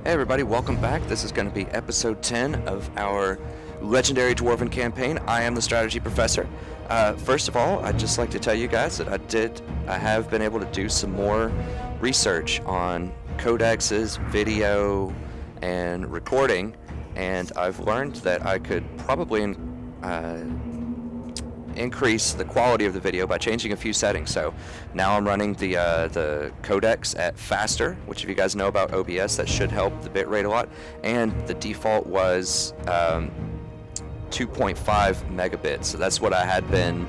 Hey everybody, welcome back. This is going to be episode 10 of our legendary Dwarven campaign. I am the strategy professor. First of all, I'd just like to tell you guys that I have been able to do some more research on codexes, video, and recording, and I've learned that I could probably increase the quality of the video by changing a few settings. So now I'm running the codecs at faster, which if you guys know about OBS, that should help the bitrate a lot. And the default was 2.5 megabits. So that's what I had been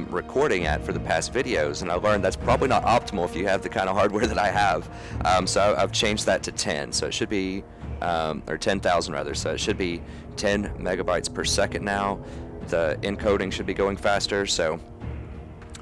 recording at for the past videos, and I learned that's probably not optimal if you have the kind of hardware that I have. So I've changed that to 10. So it should be, or 10,000 rather. So it should be 10 megabytes per second now. The encoding should be going faster, so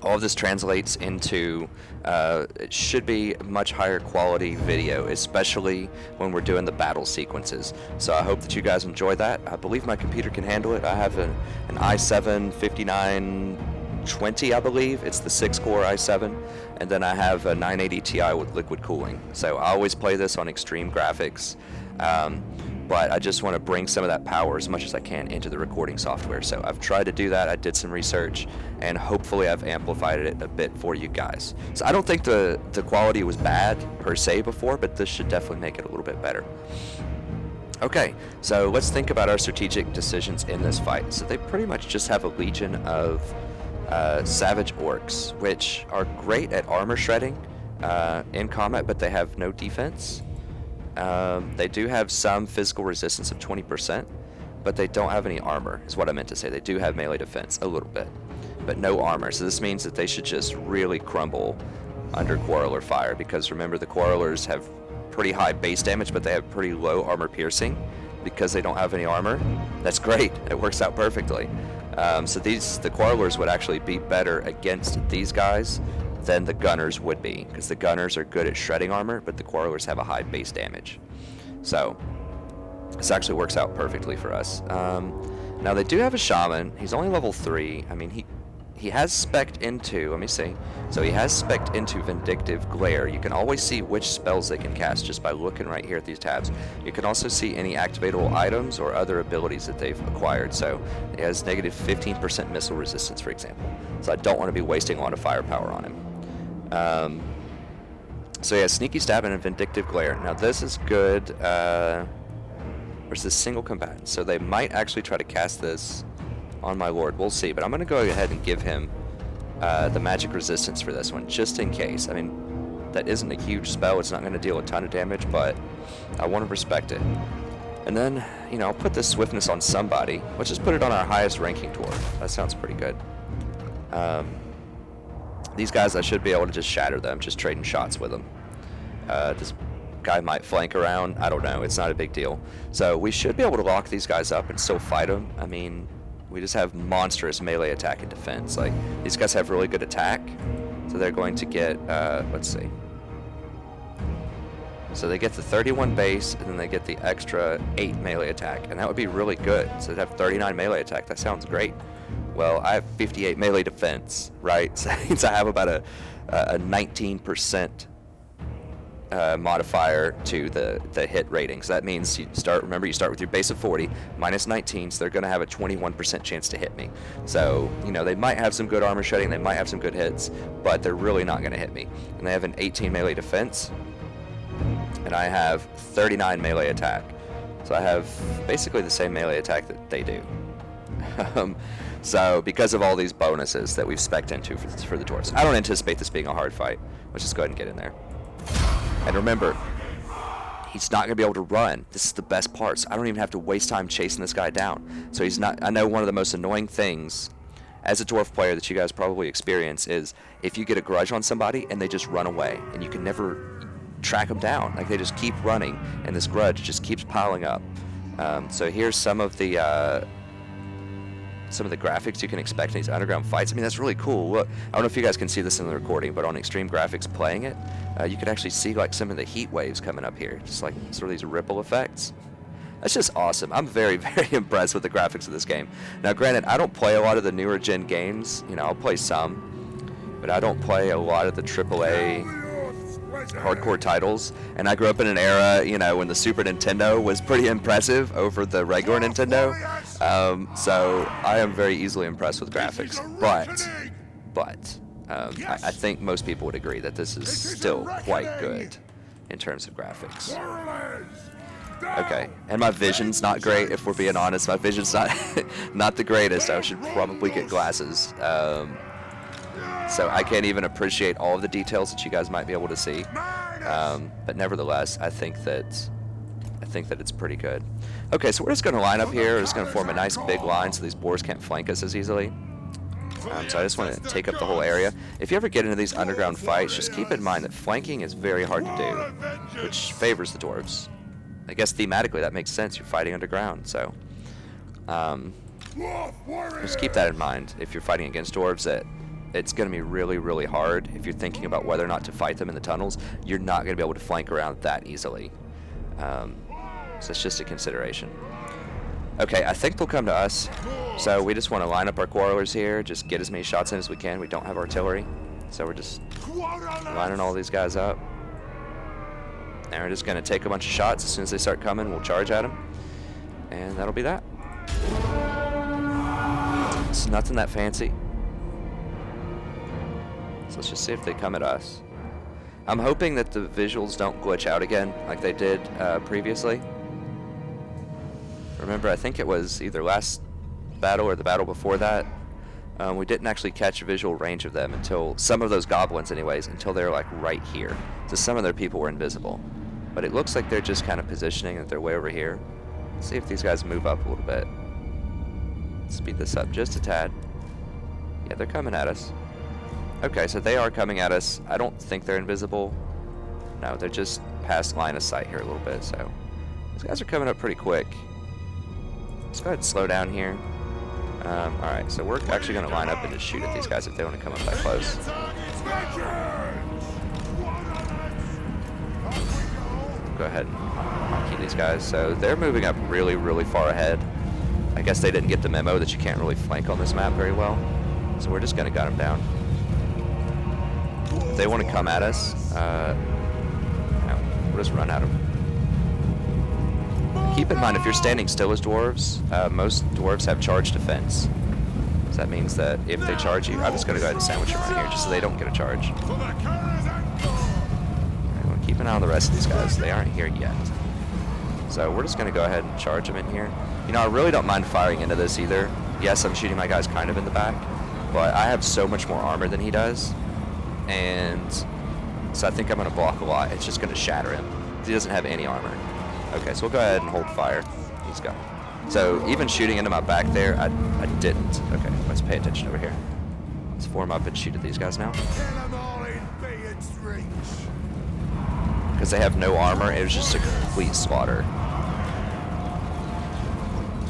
all of this translates into it should be much higher quality video, especially when we're doing the battle sequences. So I hope that you guys enjoy that. I believe my computer can handle it. I have an i7 5920, I believe. It's the 6-core i7, and then I have a 980 Ti with liquid cooling. So I always play this on extreme graphics. But I just want to bring some of that power as much as I can into the recording software. So I've tried to do that. I did some research, and hopefully I've amplified it a bit for you guys. So I don't think the quality was bad per se before, but this should definitely make it a little bit better. Okay, so let's think about our strategic decisions in this fight. So they pretty much just have a legion of savage orcs, which are great at armor shredding in combat, but they have no defense. They do have some physical resistance of 20%, but they don't have any armor, is what I meant to say. They do have melee defense, a little bit, but no armor. So this means that they should just really crumble under Quarreler fire, because remember, the Quarrelers have pretty high base damage, but they have pretty low armor piercing because they don't have any armor. That's great. It works out perfectly. So the Quarrelers would actually be better against these guys than the gunners would be, because the gunners are good at shredding armor, but the Quarrelers have a high base damage. So this actually works out perfectly for us. Now they do have a shaman. He's only level 3. I mean, he has spec'd into, let me see. So he has spec'd into Vindictive Glare. You can always see which spells they can cast just by looking right here at these tabs. You can also see any activatable items or other abilities that they've acquired. So he has negative 15% missile resistance, for example. So I don't want to be wasting a lot of firepower on him. So yeah, Sneaky Stabbing and Vindictive Glare. Now this is good versus single combatant. So they might actually try to cast this on my lord. We'll see, but I'm going to go ahead and give him the magic resistance for this one, just in case. I mean, that isn't a huge spell. It's not going to deal a ton of damage, but I want to respect it. And then, you know, I'll put this swiftness on somebody. Let's just put it on our highest ranking dwarf. That sounds pretty good. These guys, I should be able to just shatter them, just trading shots with them. This guy might flank around. I don't know. It's not a big deal. So we should be able to lock these guys up and still fight them. I mean, we just have monstrous melee attack and defense. Like, these guys have really good attack. So they're going to get, let's see. So they get the 31 base, and then they get the extra 8 melee attack. And that would be really good. So they'd have 39 melee attack. That sounds great. Well, I have 58 melee defense, right? So I have about a 19% modifier to the hit rating. So that means you start with your base of 40 minus 19, so they're going to have a 21% chance to hit me. So, you know, they might have some good armor shedding, they might have some good hits, but they're really not going to hit me. And they have an 18 melee defense, and I have 39 melee attack. So I have basically the same melee attack that they do. So because of all these bonuses that we've spec'd into for the dwarves, I don't anticipate this being a hard fight. Let's just go ahead and get in there. And remember, he's not going to be able to run. This is the best part. So I don't even have to waste time chasing this guy down. So he's not. I know one of the most annoying things as a dwarf player that you guys probably experience is if you get a grudge on somebody and they just run away and you can never track them down. Like, they just keep running and this grudge just keeps piling up. So here's some of the graphics you can expect in these underground fights. I mean, that's really cool. Look, I don't know if you guys can see this in the recording, but on extreme graphics playing it, you can actually see like some of the heat waves coming up here, just like sort of these ripple effects. That's just awesome. I'm very, very impressed with the graphics of this game. Now, granted, I don't play a lot of the newer gen games. You know, I'll play some, but I don't play a lot of the AAA hardcore titles, and I grew up in an era, you know, when the Super Nintendo was pretty impressive over the regular Nintendo. So I am very easily impressed with graphics, but I think most people would agree that this is still quite good in terms of graphics. Okay, and my vision's not great, if we're being honest. My vision's not the greatest. I should probably get glasses. So I can't even appreciate all of the details that you guys might be able to see. But nevertheless, I think that it's pretty good. Okay, so we're just going to line up here. We're just going to form a nice big line so these boars can't flank us as easily. So I just want to take up the whole area. If you ever get into these underground fights, just keep in mind that flanking is very hard to do, which favors the dwarves. I guess thematically that makes sense. You're fighting underground, so just keep that in mind. If you're fighting against dwarves, that it's going to be really, really hard. If you're thinking about whether or not to fight them in the tunnels, you're not going to be able to flank around that easily. So it's just a consideration. Okay, I think they'll come to us. So we just want to line up our quarrelers here, just get as many shots in as we can. We don't have artillery, so we're just lining all these guys up. And we're just going to take a bunch of shots. As soon as they start coming, we'll charge at them. And that'll be that. It's nothing that fancy. So let's just see if they come at us. I'm hoping that the visuals don't glitch out again like they did previously. Remember, I think it was either last battle or the battle before that. We didn't actually catch a visual range of them until, some of those goblins anyways, until they were like right here. So some of their people were invisible. But it looks like they're just kind of positioning that they're way over here. Let's see if these guys move up a little bit. Speed this up just a tad. Yeah, they're coming at us. Okay, so they are coming at us. I don't think they're invisible. No, they're just past line of sight here a little bit, so these guys are coming up pretty quick. Let's go ahead and slow down here. Alright, so we're actually going to line up and just shoot at these guys if they want to come up that close. Go ahead and keep these guys. So they're moving up really, really far ahead. I guess they didn't get the memo that you can't really flank on this map very well. So we're just going to gun them down. If they want to come at us, no, we'll just run at them. Keep in mind, if you're standing still as dwarves, most dwarves have charge defense. So that means that if they charge you, I'm just going to go ahead and sandwich them right here, just so they don't get a charge. Right, we'll keep an eye on the rest of these guys. They aren't here yet. So we're just going to go ahead and charge them in here. You know, I really don't mind firing into this either. Yes, I'm shooting my guys kind of in the back, but I have so much more armor than he does. And so I think I'm going to block a lot. It's just going to shatter him. He doesn't have any armor. Okay, so we'll go ahead and hold fire. He's gone. So even shooting into my back there, I didn't. Okay, let's pay attention over here. Let's form up and shoot at these guys now. Because they have no armor, it was just a complete slaughter.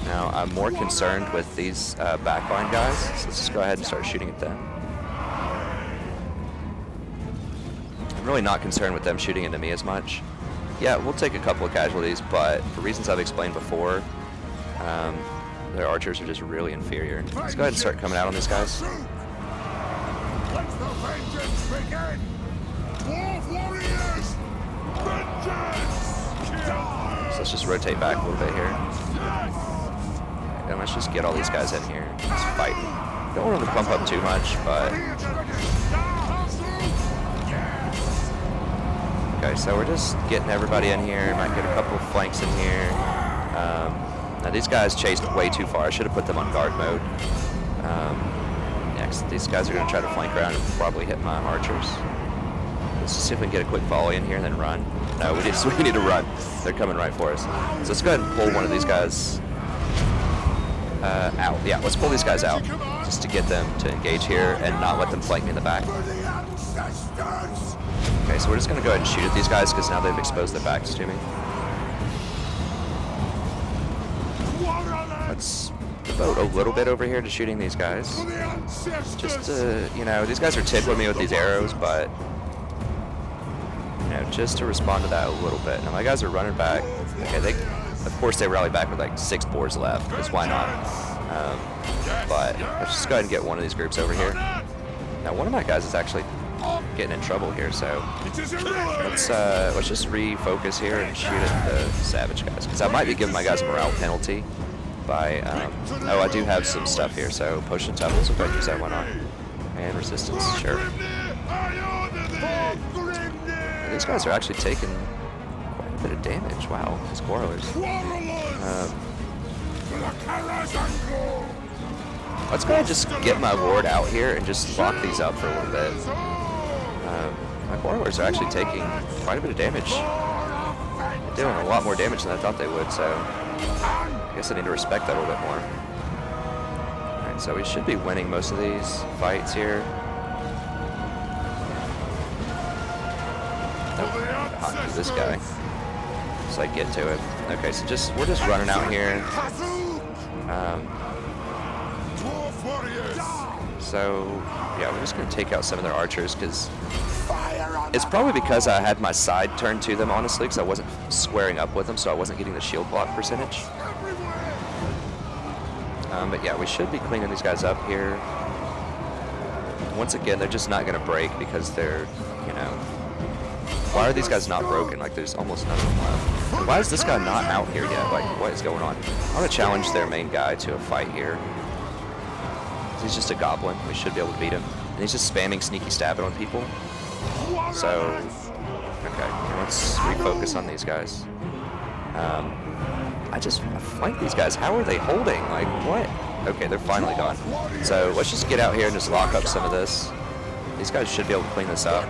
Now, I'm more concerned with these backline guys, so let's just go ahead and start shooting at them. I'm really not concerned with them shooting into me as much. Yeah, we'll take a couple of casualties, but for reasons I've explained before, their archers are just really inferior. Let's go ahead and start coming out on these guys. So let's just rotate back a little bit here. And let's just get all these guys in here. Let's fight. Don't want them to pump up too much, but... Okay, so we're just getting everybody in here. Might get a couple of flanks in here. Now these guys chased way too far. I should have put them on guard mode. Next, these guys are going to try to flank around and probably hit my archers. Let's just see if we can get a quick volley in here and then run. No, we need to run. They're coming right for us. So let's go ahead and pull one of these guys out. Yeah, let's pull these guys out just to get them to engage here and not let them flank me in the back. Okay, so we're just going to go ahead and shoot at these guys because now they've exposed their backs to me. Let's devote a little bit over here to shooting these guys. Just to, you know, these guys are tickling me with these arrows, but, you know, just to respond to that a little bit. Now my guys are running back. Okay, of course they rally back with like 6 boars left, because why not? But let's just go ahead and get one of these groups over here. Now one of my guys is actually getting in trouble here. So let's just refocus here and shoot at the savage guys, because I might be giving my guys a morale penalty by. Oh, I do have some stuff here. So potion tunnels. We'll go use that one on. And resistance, sure. These guys are actually taking quite a bit of damage. Wow, these Quarrelers. Let's go ahead and just get my ward out here and just lock these up for a little bit. My Quarrelers are actually taking quite a bit of damage. They're doing a lot more damage than I thought they would, so I guess I need to respect that a little bit more. Alright, so we should be winning most of these fights here. Nope, this guy. Just like get to it. Okay, so we're just running out here. So yeah, we're just gonna take out some of their archers, because it's probably because I had my side turned to them, honestly, because I wasn't squaring up with them, so I wasn't getting the shield block percentage. But yeah, we should be cleaning these guys up here. Once again, they're just not gonna break because they're, you know. Why are these guys not broken? Like, there's almost none of them left. And why is this guy not out here yet? Like, what is going on? I want to challenge their main guy to a fight here. He's just a goblin. We should be able to beat him. And he's just spamming sneaky stabbing on people. So, okay, let's refocus on these guys. I flanked these guys. How are they holding? Like, what? Okay, they're finally gone. So let's just get out here and just lock up some of this. These guys should be able to clean this up.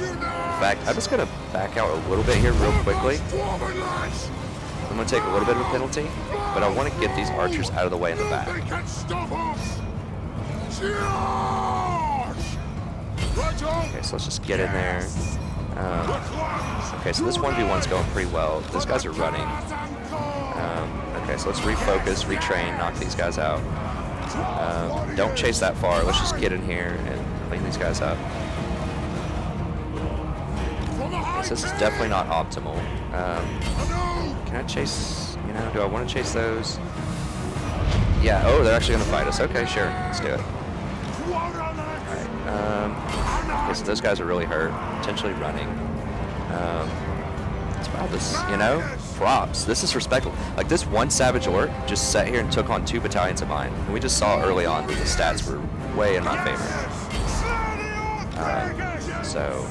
In fact, I'm just going to back out a little bit here real quickly. I'm going to take a little bit of a penalty, but I want to get these archers out of the way in the back. Okay, so let's just get in there. Okay, so this 1v1's going pretty well. Those guys are running. Okay, so let's refocus, retrain, knock these guys out. Don't chase that far. Let's just get in here and clean these guys up. So this is definitely not optimal. Can I chase, you know, do I want to chase those? Yeah, oh, they're actually going to fight us. Okay, sure, let's do it. Alright, okay, so those guys are really hurt, potentially running. Wow, this, you know, props. This is respectful. Like, this one Savage Orc just sat here and took on 2 battalions of mine. And we just saw early on that the stats were way in my favor. So,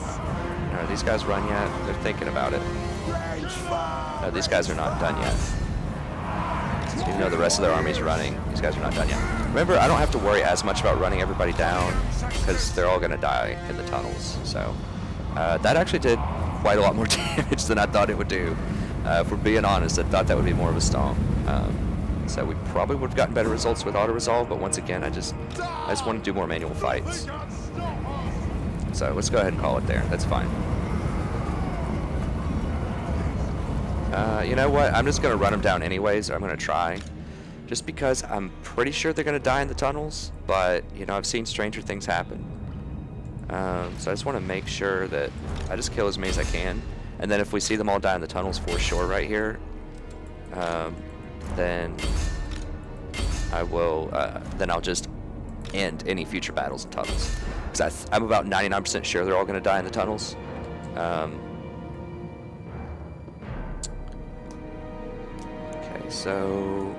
are these guys run yet? They're thinking about it. No, these guys are not done yet. So even though the rest of their army's running, these guys are not done yet. Remember, I don't have to worry as much about running everybody down, because they're all going to die in the tunnels. So, that actually did quite a lot more damage than I thought it would do. If we're being honest, I thought that would be more of a stomp. So we probably would have gotten better results with auto-resolve, but once again, I just want to do more manual fights. So let's go ahead and call it there. That's fine. You know what? I'm just going to run them down anyways. I'm going to try. Just because I'm pretty sure they're going to die in the tunnels, but, you know, I've seen stranger things happen. So I just want to make sure that I just kill as many as I can. And then if we see them all die in the tunnels for sure right here, then I will, then I'll just end any future battles in tunnels. Because I'm about 99% sure they're all going to die in the tunnels. Okay, so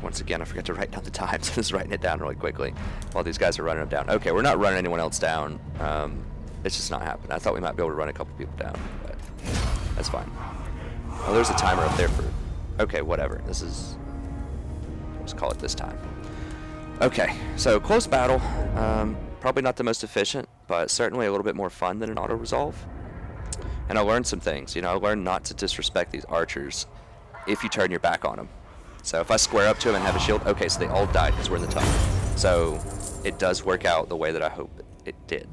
once again, I forgot to write down the times. I'm just writing it down really quickly while these guys are running them down. Okay, we're not running anyone else down. It's just not happening. I thought we might be able to run a couple people down, but that's fine. Oh, there's a timer up there for... Okay, whatever. This is... Let's call it this time. Okay, so close battle. Probably not the most efficient, but certainly a little bit more fun than an auto-resolve. And I learned some things. You know, I learned not to disrespect these archers if you turn your back on them. So if I square up to them and have a shield, okay, so they all died because we're in the tunnel. So it does work out the way that I hope it did.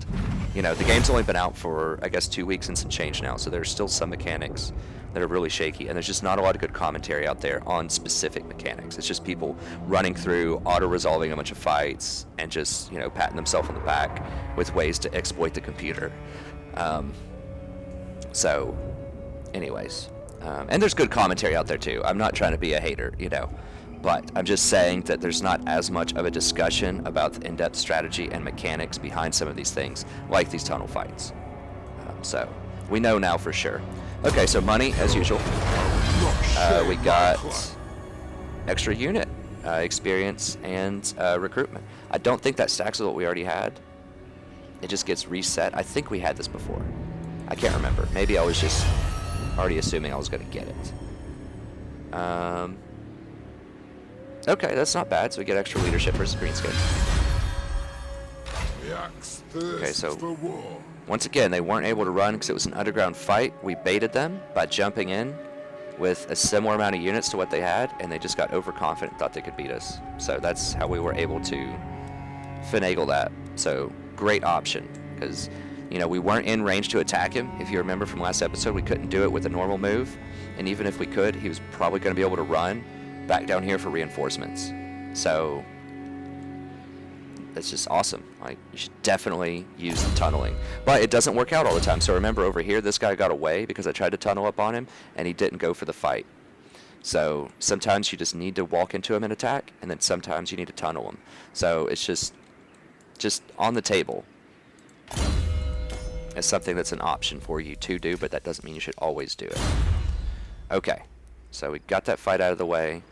You know, the game's only been out for, I guess, 2 weeks and some change now, so there's still some mechanics that are really shaky, and there's just not a lot of good commentary out there on specific mechanics. It's just people running through, auto-resolving a bunch of fights, and just, you know, patting themselves on the back with ways to exploit the computer. So, anyways. And there's good commentary out there, too. I'm not trying to be a hater, you know. But I'm just saying that there's not as much of a discussion about the in-depth strategy and mechanics behind some of these things, like these tunnel fights. So we know now for sure. Okay, so money as usual. We got extra unit experience and recruitment. I don't think that stacks with what we already had. It just gets reset. I think we had this before. I can't remember. Maybe I was just already assuming I was going to get it. Okay, that's not bad. So we get extra leadership versus green skin. Okay, so once again, they weren't able to run because it was an underground fight. We baited them by jumping in with a similar amount of units to what they had, and they just got overconfident, thought they could beat us. So that's how we were able to finagle that. So great option, because you know we weren't in range to attack him. If you remember from last episode, we couldn't do it with a normal move, and even if we could, he was probably going to be able to run back down here for reinforcements. So it's just awesome. Like, you should definitely use the tunneling, but it doesn't work out all the time. So remember, over here this guy got away because I tried to tunnel up on him and he didn't go for the fight. So sometimes you just need to walk into him and attack, and then sometimes you need to tunnel him. So it's just on the table. It's something that's an option for you to do, but that doesn't mean you should always do it. Okay, so we got that fight out of the way.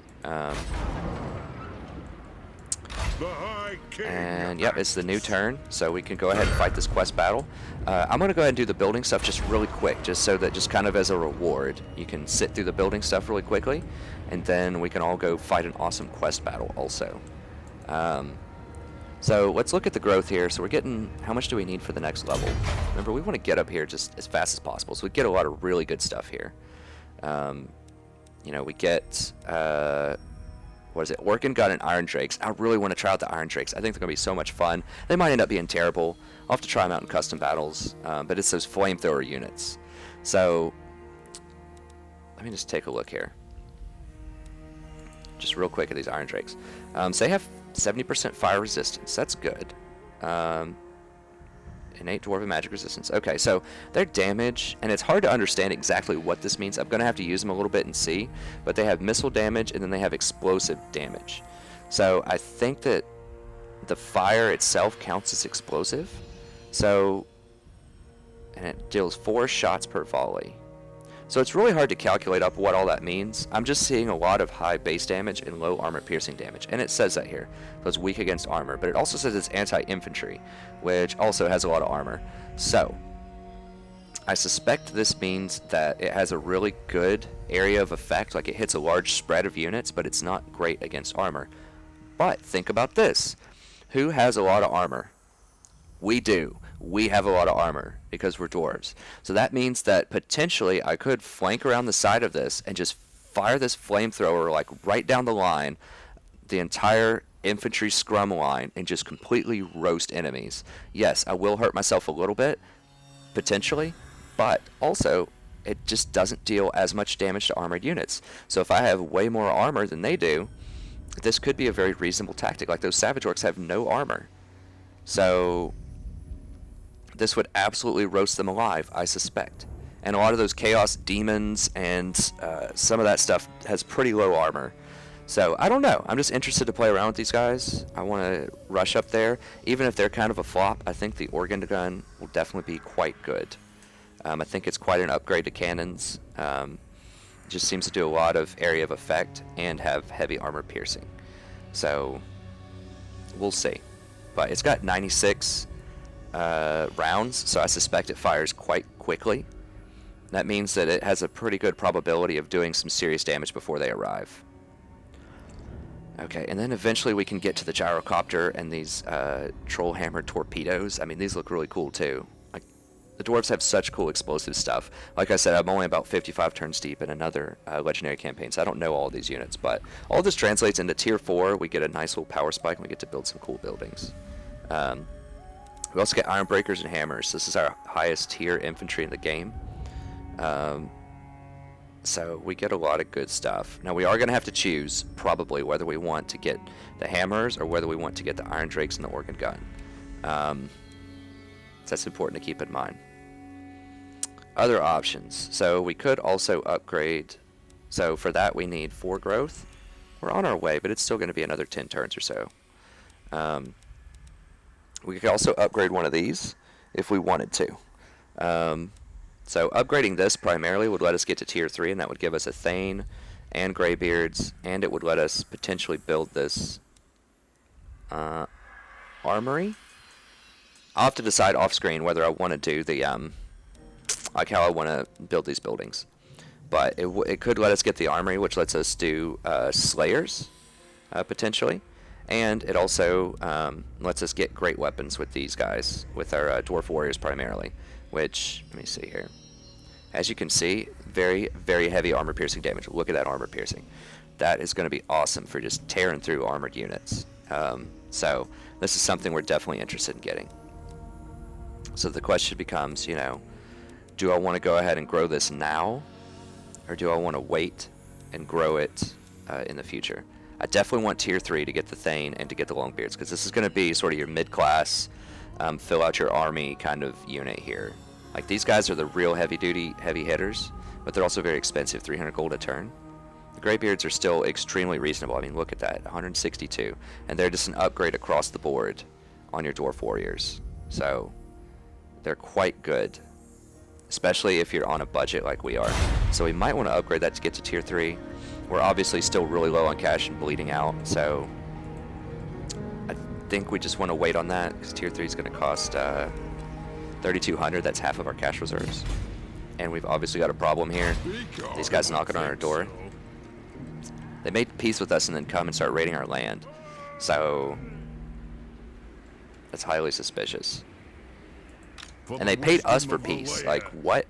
And yep, it's the new turn, so we can go ahead and fight this quest battle. I'm going to go ahead and do the building stuff just really quick, just so that just kind of as a reward, you can sit through the building stuff really quickly, and then we can all go fight an awesome quest battle also. So let's look at the growth here. So we're getting, how much do we need for the next level? Remember, we want to get up here just as fast as possible, so we get a lot of really good stuff here. You know, we get, what is it, Organ Gun and Iron Drakes. I really want to try out the Iron Drakes. I think they're going to be so much fun. They might end up being terrible. I'll have to try them out in custom battles, but it's those flamethrower units. So let me just take a look here. Just real quick at these Iron Drakes. So they have 70% fire resistance. That's good. Innate Dwarven magic resistance. Okay, so their damage, and it's hard to understand exactly what this means. I'm going to have to use them a little bit and see, but they have missile damage and then they have explosive damage. So I think that the fire itself counts as explosive. So, and it deals 4 shots per volley. So it's really hard to calculate up what all that means. I'm just seeing a lot of high base damage and low armor piercing damage. And it says that here. So it's weak against armor. But it also says it's anti-infantry, which also has a lot of armor. So I suspect this means that it has a really good area of effect. Like, it hits a large spread of units, but it's not great against armor. But think about this. Who has a lot of armor? We do. We have a lot of armor because we're dwarves. So that means that potentially I could flank around the side of this and just fire this flamethrower like right down the line, the entire infantry scrum line, and just completely roast enemies. Yes, I will hurt myself a little bit, potentially, but also it just doesn't deal as much damage to armored units. So if I have way more armor than they do, this could be a very reasonable tactic. Like, those Savage Orcs have no armor. So this would absolutely roast them alive, I suspect. And a lot of those Chaos Demons and some of that stuff has pretty low armor. So I don't know. I'm just interested to play around with these guys. I want to rush up there. Even if they're kind of a flop, I think the Organ Gun will definitely be quite good. I think it's quite an upgrade to cannons. It just seems to do a lot of area of effect and have heavy armor piercing. So we'll see. But it's got 96 rounds, so I suspect it fires quite quickly. That means that it has a pretty good probability of doing some serious damage before they arrive. Okay, and then eventually we can get to the gyrocopter and these troll hammer torpedoes. I mean, these look really cool too. Like, the dwarves have such cool explosive stuff. Like I said, I'm only about 55 turns deep in another legendary campaign, so I don't know all of these units, but all this translates into tier 4. We get a nice little power spike and we get to build some cool buildings. We also get iron breakers and hammers. This is our highest tier infantry in the game. So we get a lot of good stuff. Now we are going to have to choose probably whether we want to get the hammers or whether we want to get the Iron Drakes and the Organ Gun. So that's important to keep in mind. Other options. So we could also upgrade. So for that we need 4 growth. we're on our way, but it's still going to be another 10 turns or so. We could also upgrade one of these if we wanted to. So upgrading this primarily would let us get to tier 3, and that would give us a Thane and Greybeards, and it would let us potentially build this armory. I'll have to decide off screen whether I want to do the like how I want to build these buildings. But it could let us get the armory, which lets us do slayers potentially, and it also lets us get great weapons with these guys, with our dwarf warriors primarily. Which, let me see here. As you can see, very, very heavy armor piercing damage. Look at that armor piercing. That is going to be awesome for just tearing through armored units. So this is something we're definitely interested in getting. So the question becomes, you know, do I want to go ahead and grow this now, or do I want to wait and grow it in the future? I definitely want tier 3 to get the Thane and to get the Longbeards, because this is going to be sort of your mid-class, fill out your army kind of unit here. Like, these guys are the real heavy-duty, heavy hitters, but they're also very expensive, 300 gold a turn. The Greybeards are still extremely reasonable. I mean, look at that, 162, and they're just an upgrade across the board on your dwarf warriors. So they're quite good, especially if you're on a budget like we are. So we might want to upgrade that to get to tier 3. We're obviously still really low on cash and bleeding out, so I think we just want to wait on that, because tier 3 is going to cost 3,200. That's half of our cash reserves. And we've obviously got a problem here. These guys knocking on our door. They made peace with us and then come and start raiding our land. So that's highly suspicious. And they paid us for peace. Like, what?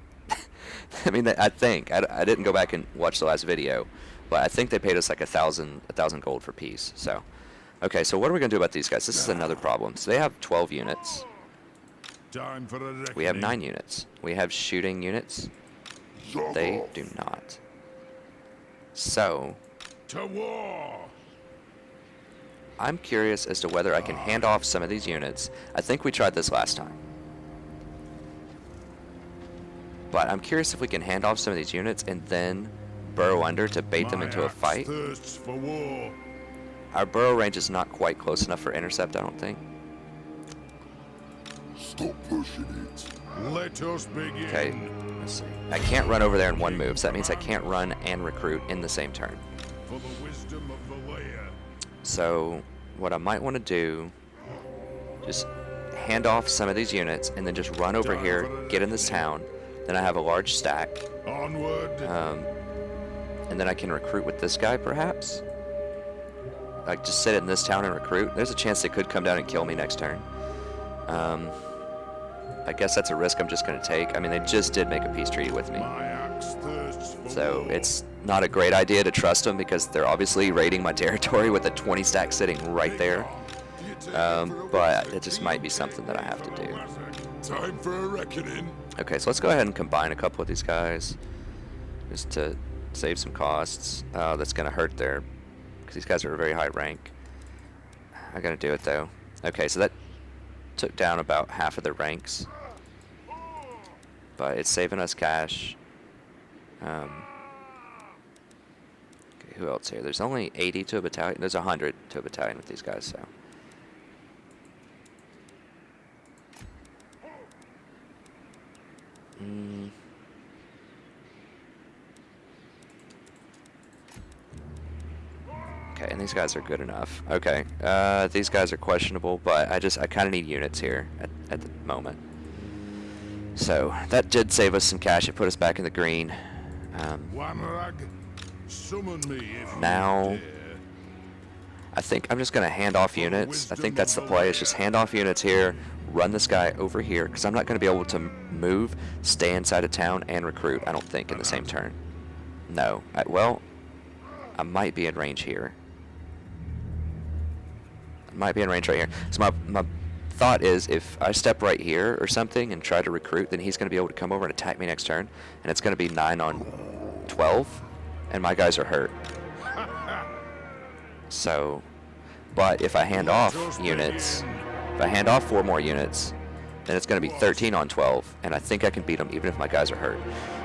I mean, I think. I didn't go back and watch the last video, but I think they paid us like 1,000 gold for peace. So, okay, so what are we going to do about these guys? This is another problem. So they have 12 units. We have 9 units. We have shooting units. They do not. So I'm curious as to whether I can hand off some of these units. I think we tried this last time. But I'm curious if we can hand off some of these units and then burrow under to bait them into a fight. Our burrow range is not quite close enough for intercept, I don't think. Stop pushing it. Let us begin. Okay, let's see. I can't run over there in one move, so that means I can't run and recruit in the same turn. For the wisdom of the layer. So what I might want to do, just hand off some of these units and then just run over here, get in this town. Then I have a large stack. Onward. And then I can recruit with this guy, perhaps. Like, just sit in this town and recruit. There's a chance they could come down and kill me next turn. I guess that's a risk I'm just going to take. I mean, they just did make a peace treaty with me. So it's not a great idea to trust them, because they're obviously raiding my territory with a 20 stack sitting right there. But it just might be something that I have to do. Time for a reckoning. Okay, so let's go ahead and combine a couple of these guys just to save some costs. That's going to hurt there, because these guys are a very high rank. I'm going to do it, though. Okay, so that took down about half of the ranks, but it's saving us cash. Okay, who else here? There's only 80 to a battalion. There's 100 to a battalion with these guys, so. Okay, and these guys are good enough. Okay, these guys are questionable, but I kind of need units here at the moment. So that did save us some cash. It put us back in the green. Now, I think I'm just going to hand off units. I think that's the play. It's just hand off units here, run this guy over here, because I'm not going to be able to move, stay inside of town, and recruit, I don't think, in the same turn. No. Well, I might be in range here. I might be in range right here. So my thought is, if I step right here or something and try to recruit, then he's going to be able to come over and attack me next turn, and it's going to be 9 on 12, and my guys are hurt. So, but if I hand off units, if I hand off 4 more units, then it's going to be 13 on 12, and I think I can beat them even if my guys are hurt.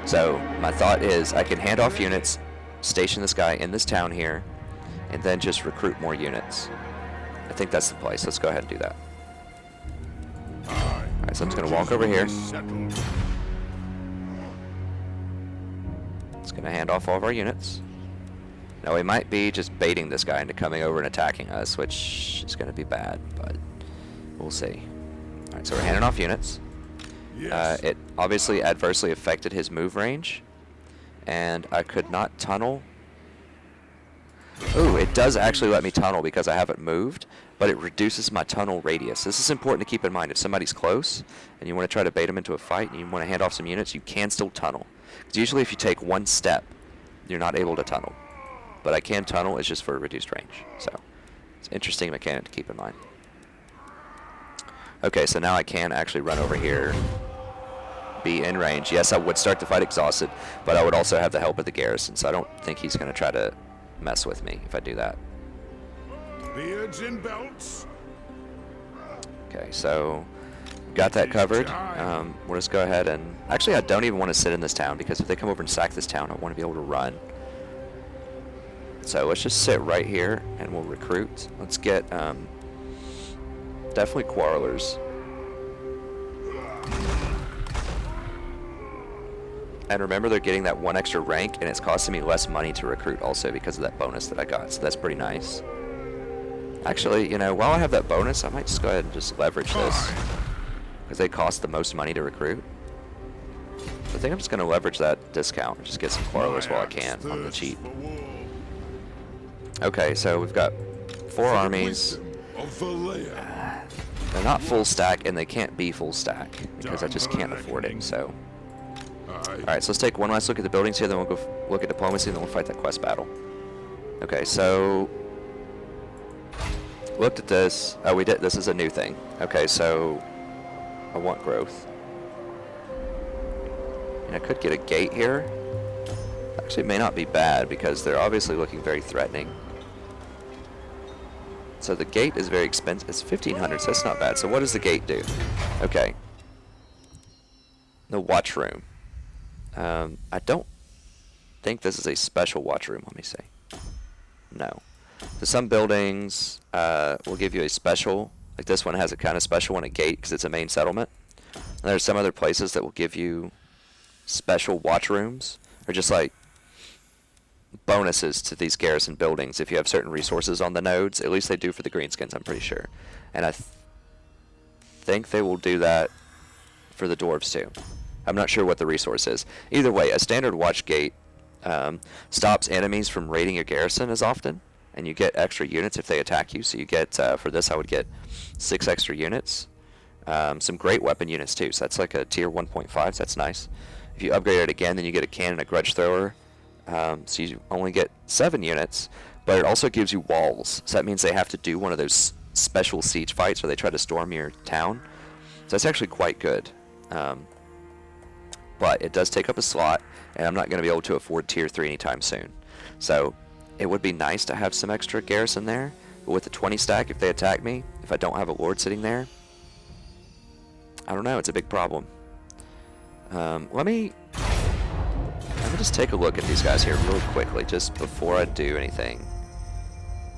So my thought is, I can hand off units, station this guy in this town here, and then just recruit more units. I think that's the place. Let's go ahead and do that. Alright, so I'm just going to walk over here. It's going to hand off all of our units. Now we might be just baiting this guy into coming over and attacking us, which is going to be bad, but we'll see. Alright, so we're handing off units. It obviously adversely affected his move range, and I could not tunnel. Ooh, it does actually let me tunnel because I haven't moved, but it reduces my tunnel radius. This is important to keep in mind. If somebody's close and you want to try to bait them into a fight and you want to hand off some units, you can still tunnel. Because usually if you take one step, you're not able to tunnel. But I can tunnel, it's just for a reduced range. So, it's an interesting mechanic to keep in mind. Okay, so now I can actually run over here, be in range. Yes, I would start the fight exhausted, but I would also have the help of the garrison, so I don't think he's going to try to mess with me if I do that. Beards and belts. Okay, so got that covered. We'll just go ahead and... Actually, I don't even want to sit in this town, because if they come over and sack this town, I want to be able to run. So let's just sit right here, and we'll recruit. Let's get definitely quarrelers. And remember, they're getting that one extra rank, and it's costing me less money to recruit also because of that bonus that I got, so that's pretty nice. Actually, you know, while I have that bonus, I might just go ahead and just leverage this, because they cost the most money to recruit. So I think I'm just going to leverage that discount and just get some quarrelers while I can on the cheap. Okay, so we've got 4 armies. They're not full stack, and they can't be full stack, because I just can't afford it, so... Alright, so let's take one last look at the buildings here, then we'll go look at diplomacy, and then we'll fight that quest battle. Okay, so... Looked at this. Oh, we did. This is a new thing. Okay, so... I want growth. And I could get a gate here. Actually, it may not be bad, because they're obviously looking very threatening. So the gate is very expensive. It's 1,500, so that's not bad. So what does the gate do? Okay. The watch room. I don't think this is a special watch room, let me see. No. So some buildings will give you a special, like this one has a kind of special one, a gate, because it's a main settlement. And there's some other places that will give you special watch rooms, or just like bonuses to these garrison buildings if you have certain resources on the nodes. At least they do for the greenskins, I'm pretty sure. And I think they will do that for the dwarves too. I'm not sure what the resource is. Either way, a standard watch gate stops enemies from raiding your garrison as often, and you get extra units if they attack you. So you get, for this I would get 6 extra units. Some great weapon units too, so that's like a tier 1.5, so that's nice. If you upgrade it again, then you get a cannon, a grudge thrower. So you only get 7 units, but it also gives you walls. So that means they have to do one of those special siege fights where they try to storm your town. So that's actually quite good. But it does take up a slot, and I'm not going to be able to afford tier 3 anytime soon. So it would be nice to have some extra garrison there, but with the 20 stack, if they attack me, if I don't have a lord sitting there, I don't know, it's a big problem. Let me just take a look at these guys here really quickly, just before I do anything.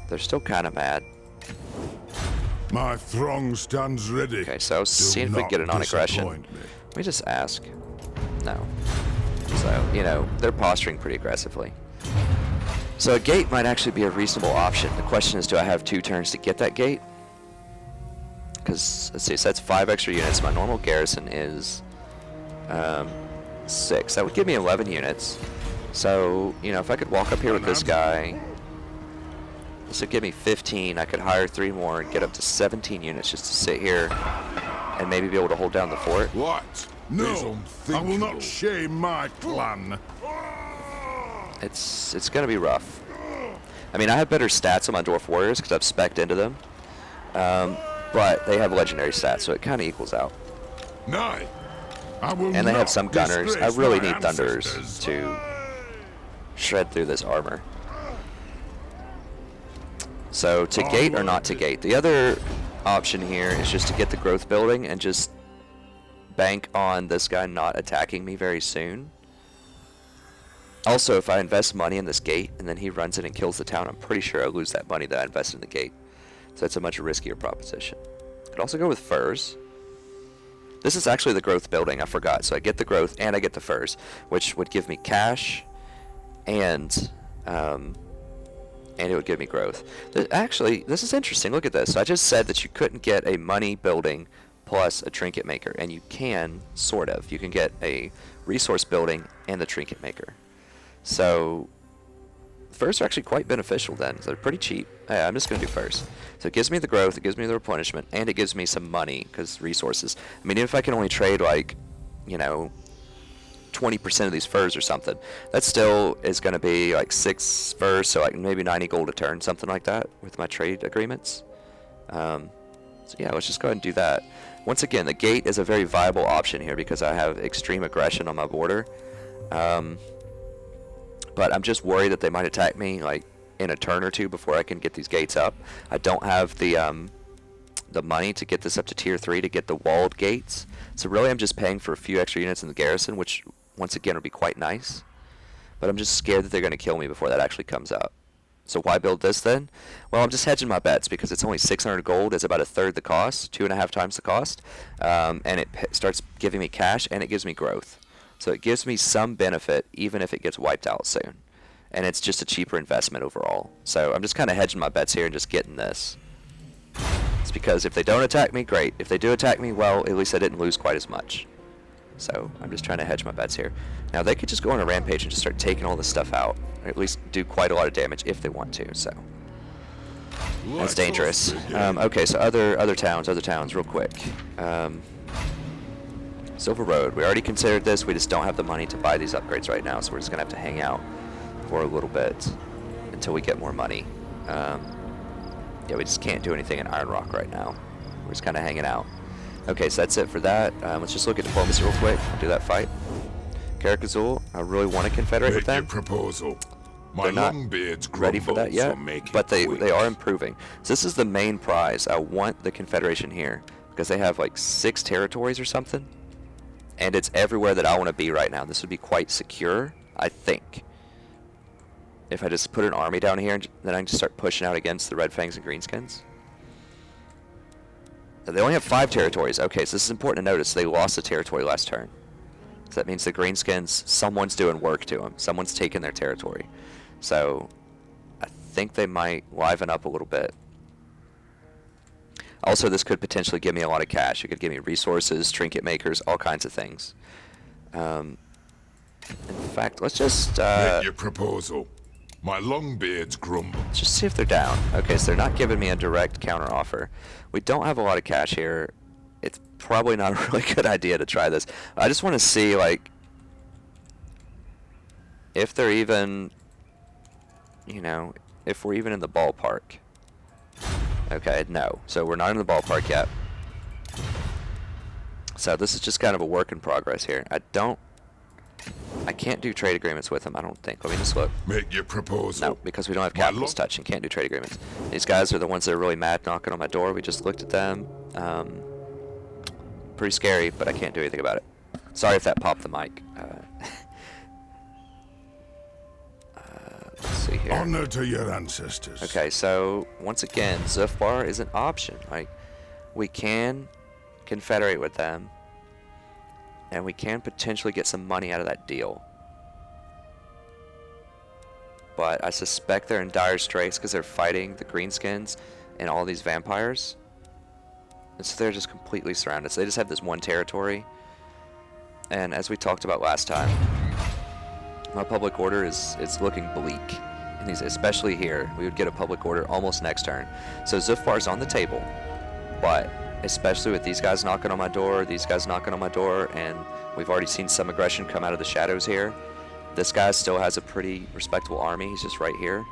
They're still kind of mad. My throng stands ready. Okay, so see if we can get it on aggression. Let me just ask. No. So, you know, they're posturing pretty aggressively. So a gate might actually be a reasonable option. The question is, do I have 2 turns to get that gate? Because, let's see, so that's 5 extra units. My normal garrison is 6. That would give me 11 units. So, you know, if I could walk up here with this guy, this would give me 15. I could hire 3 more and get up to 17 units just to sit here and maybe be able to hold down the fort. What? No, I will not shame my clan. It's going to be rough. I mean, I have better stats on my dwarf warriors because I've spec'd into them. But they have legendary stats, so it kind of equals out. Nay, I will and they have not some gunners. I disgrace really my need thunderers ancestors. to shred through this armor. So to gate or not to gate? The other option here is just to get the growth building and just bank on this guy not attacking me very soon. Also, if I invest money in this gate and then he runs in and kills the town, I'm pretty sure I'll lose that money that I invested in the gate. So that's a much riskier proposition. Could also go with furs. This is actually the growth building, I forgot. So I get the growth and I get the furs, which would give me cash and it would give me growth. Actually, this is interesting. Look at this. So I just said that you couldn't get a money building plus a trinket maker, and you can, sort of. You can get a resource building and the trinket maker. So furs are actually quite beneficial then. They're pretty cheap. I'm just going to do furs. So it gives me the growth, it gives me the replenishment, and it gives me some money, because resources. I mean, if I can only trade, like, you know, 20% of these furs or something, that still is going to be like 6 furs, so like maybe 90 gold a turn, something like that, with my trade agreements. So yeah, let's just go ahead and do that. Once again, the gate is a very viable option here because I have extreme aggression on my border. But I'm just worried that they might attack me like in a turn or two before I can get these gates up. I don't have the money to get this up to tier 3 to get the walled gates. So really I'm just paying for a few extra units in the garrison, which once again would be quite nice. But I'm just scared that they're going to kill me before that actually comes up. So why build this then? Well, I'm just hedging my bets because it's only 600 gold. It's about a third the cost, 2.5 times the cost. And it starts giving me cash and it gives me growth. So it gives me some benefit even if it gets wiped out soon. And it's just a cheaper investment overall. So I'm just kind of hedging my bets here and just getting this. It's because if they don't attack me, great. If they do attack me, well, at least I didn't lose quite as much. So I'm just trying to hedge my bets here. Now they could just go on a rampage and just start taking all this stuff out. Or at least do quite a lot of damage if they want to, so. That's dangerous. Okay, so other towns, real quick. Silver Road, we already considered this, we just don't have the money to buy these upgrades right now, so we're just gonna have to hang out for a little bit until we get more money. Yeah, we just can't do anything in Iron Rock right now. We're just kinda hanging out. Okay, so that's it for that. Let's just look at diplomacy real quick. We'll do that fight. Karakazul, I really want to confederate with them. Proposal. My They're not ready for that yet, but they are improving. So this is the main prize. I want the confederation here because they have like 6 territories or something, and it's everywhere that I want to be right now. This would be quite secure, I think. If I just put an army down here, and then I can just start pushing out against the Red Fangs and Greenskins. They only have 5 territories. Okay, so this is important to notice. They lost a territory last turn. So that means the Greenskins, someone's doing work to them. Someone's taking their territory. So I think they might liven up a little bit. Also, this could potentially give me a lot of cash. It could give me resources, trinket makers, all kinds of things. In fact, let's just... Make your proposal. My Longbeards grumble. Let's just see if they're down. Okay, so they're not giving me a direct counter offer. We don't have a lot of cash here. It's probably not a really good idea to try this. I just want to see, like, if they're even, you know, if we're even in the ballpark. Okay, no. So we're not in the ballpark yet. So this is just kind of a work in progress here. I can't do trade agreements with them, I don't think. Let me just look. Make your proposal. No, because we don't have capitalist touch and can't do trade agreements. These guys are the ones that are really mad knocking on my door. We just looked at them. Pretty scary, but I can't do anything about it. Sorry if that popped the mic. Let's see here. Honor to your ancestors. Okay, so once again, Zufbar is an option. Like, we can confederate with them, and we can potentially get some money out of that deal. But I suspect they're in dire straits because they're fighting the Greenskins and all these vampires. And so they're just completely surrounded. So they just have this one territory. And as we talked about last time, my public order is looking bleak. And especially here, we would get a public order almost next turn. So Zufbar's on the table, but especially with these guys knocking on my door, and we've already seen some aggression come out of the shadows here. This guy still has a pretty respectable army. He's just right here.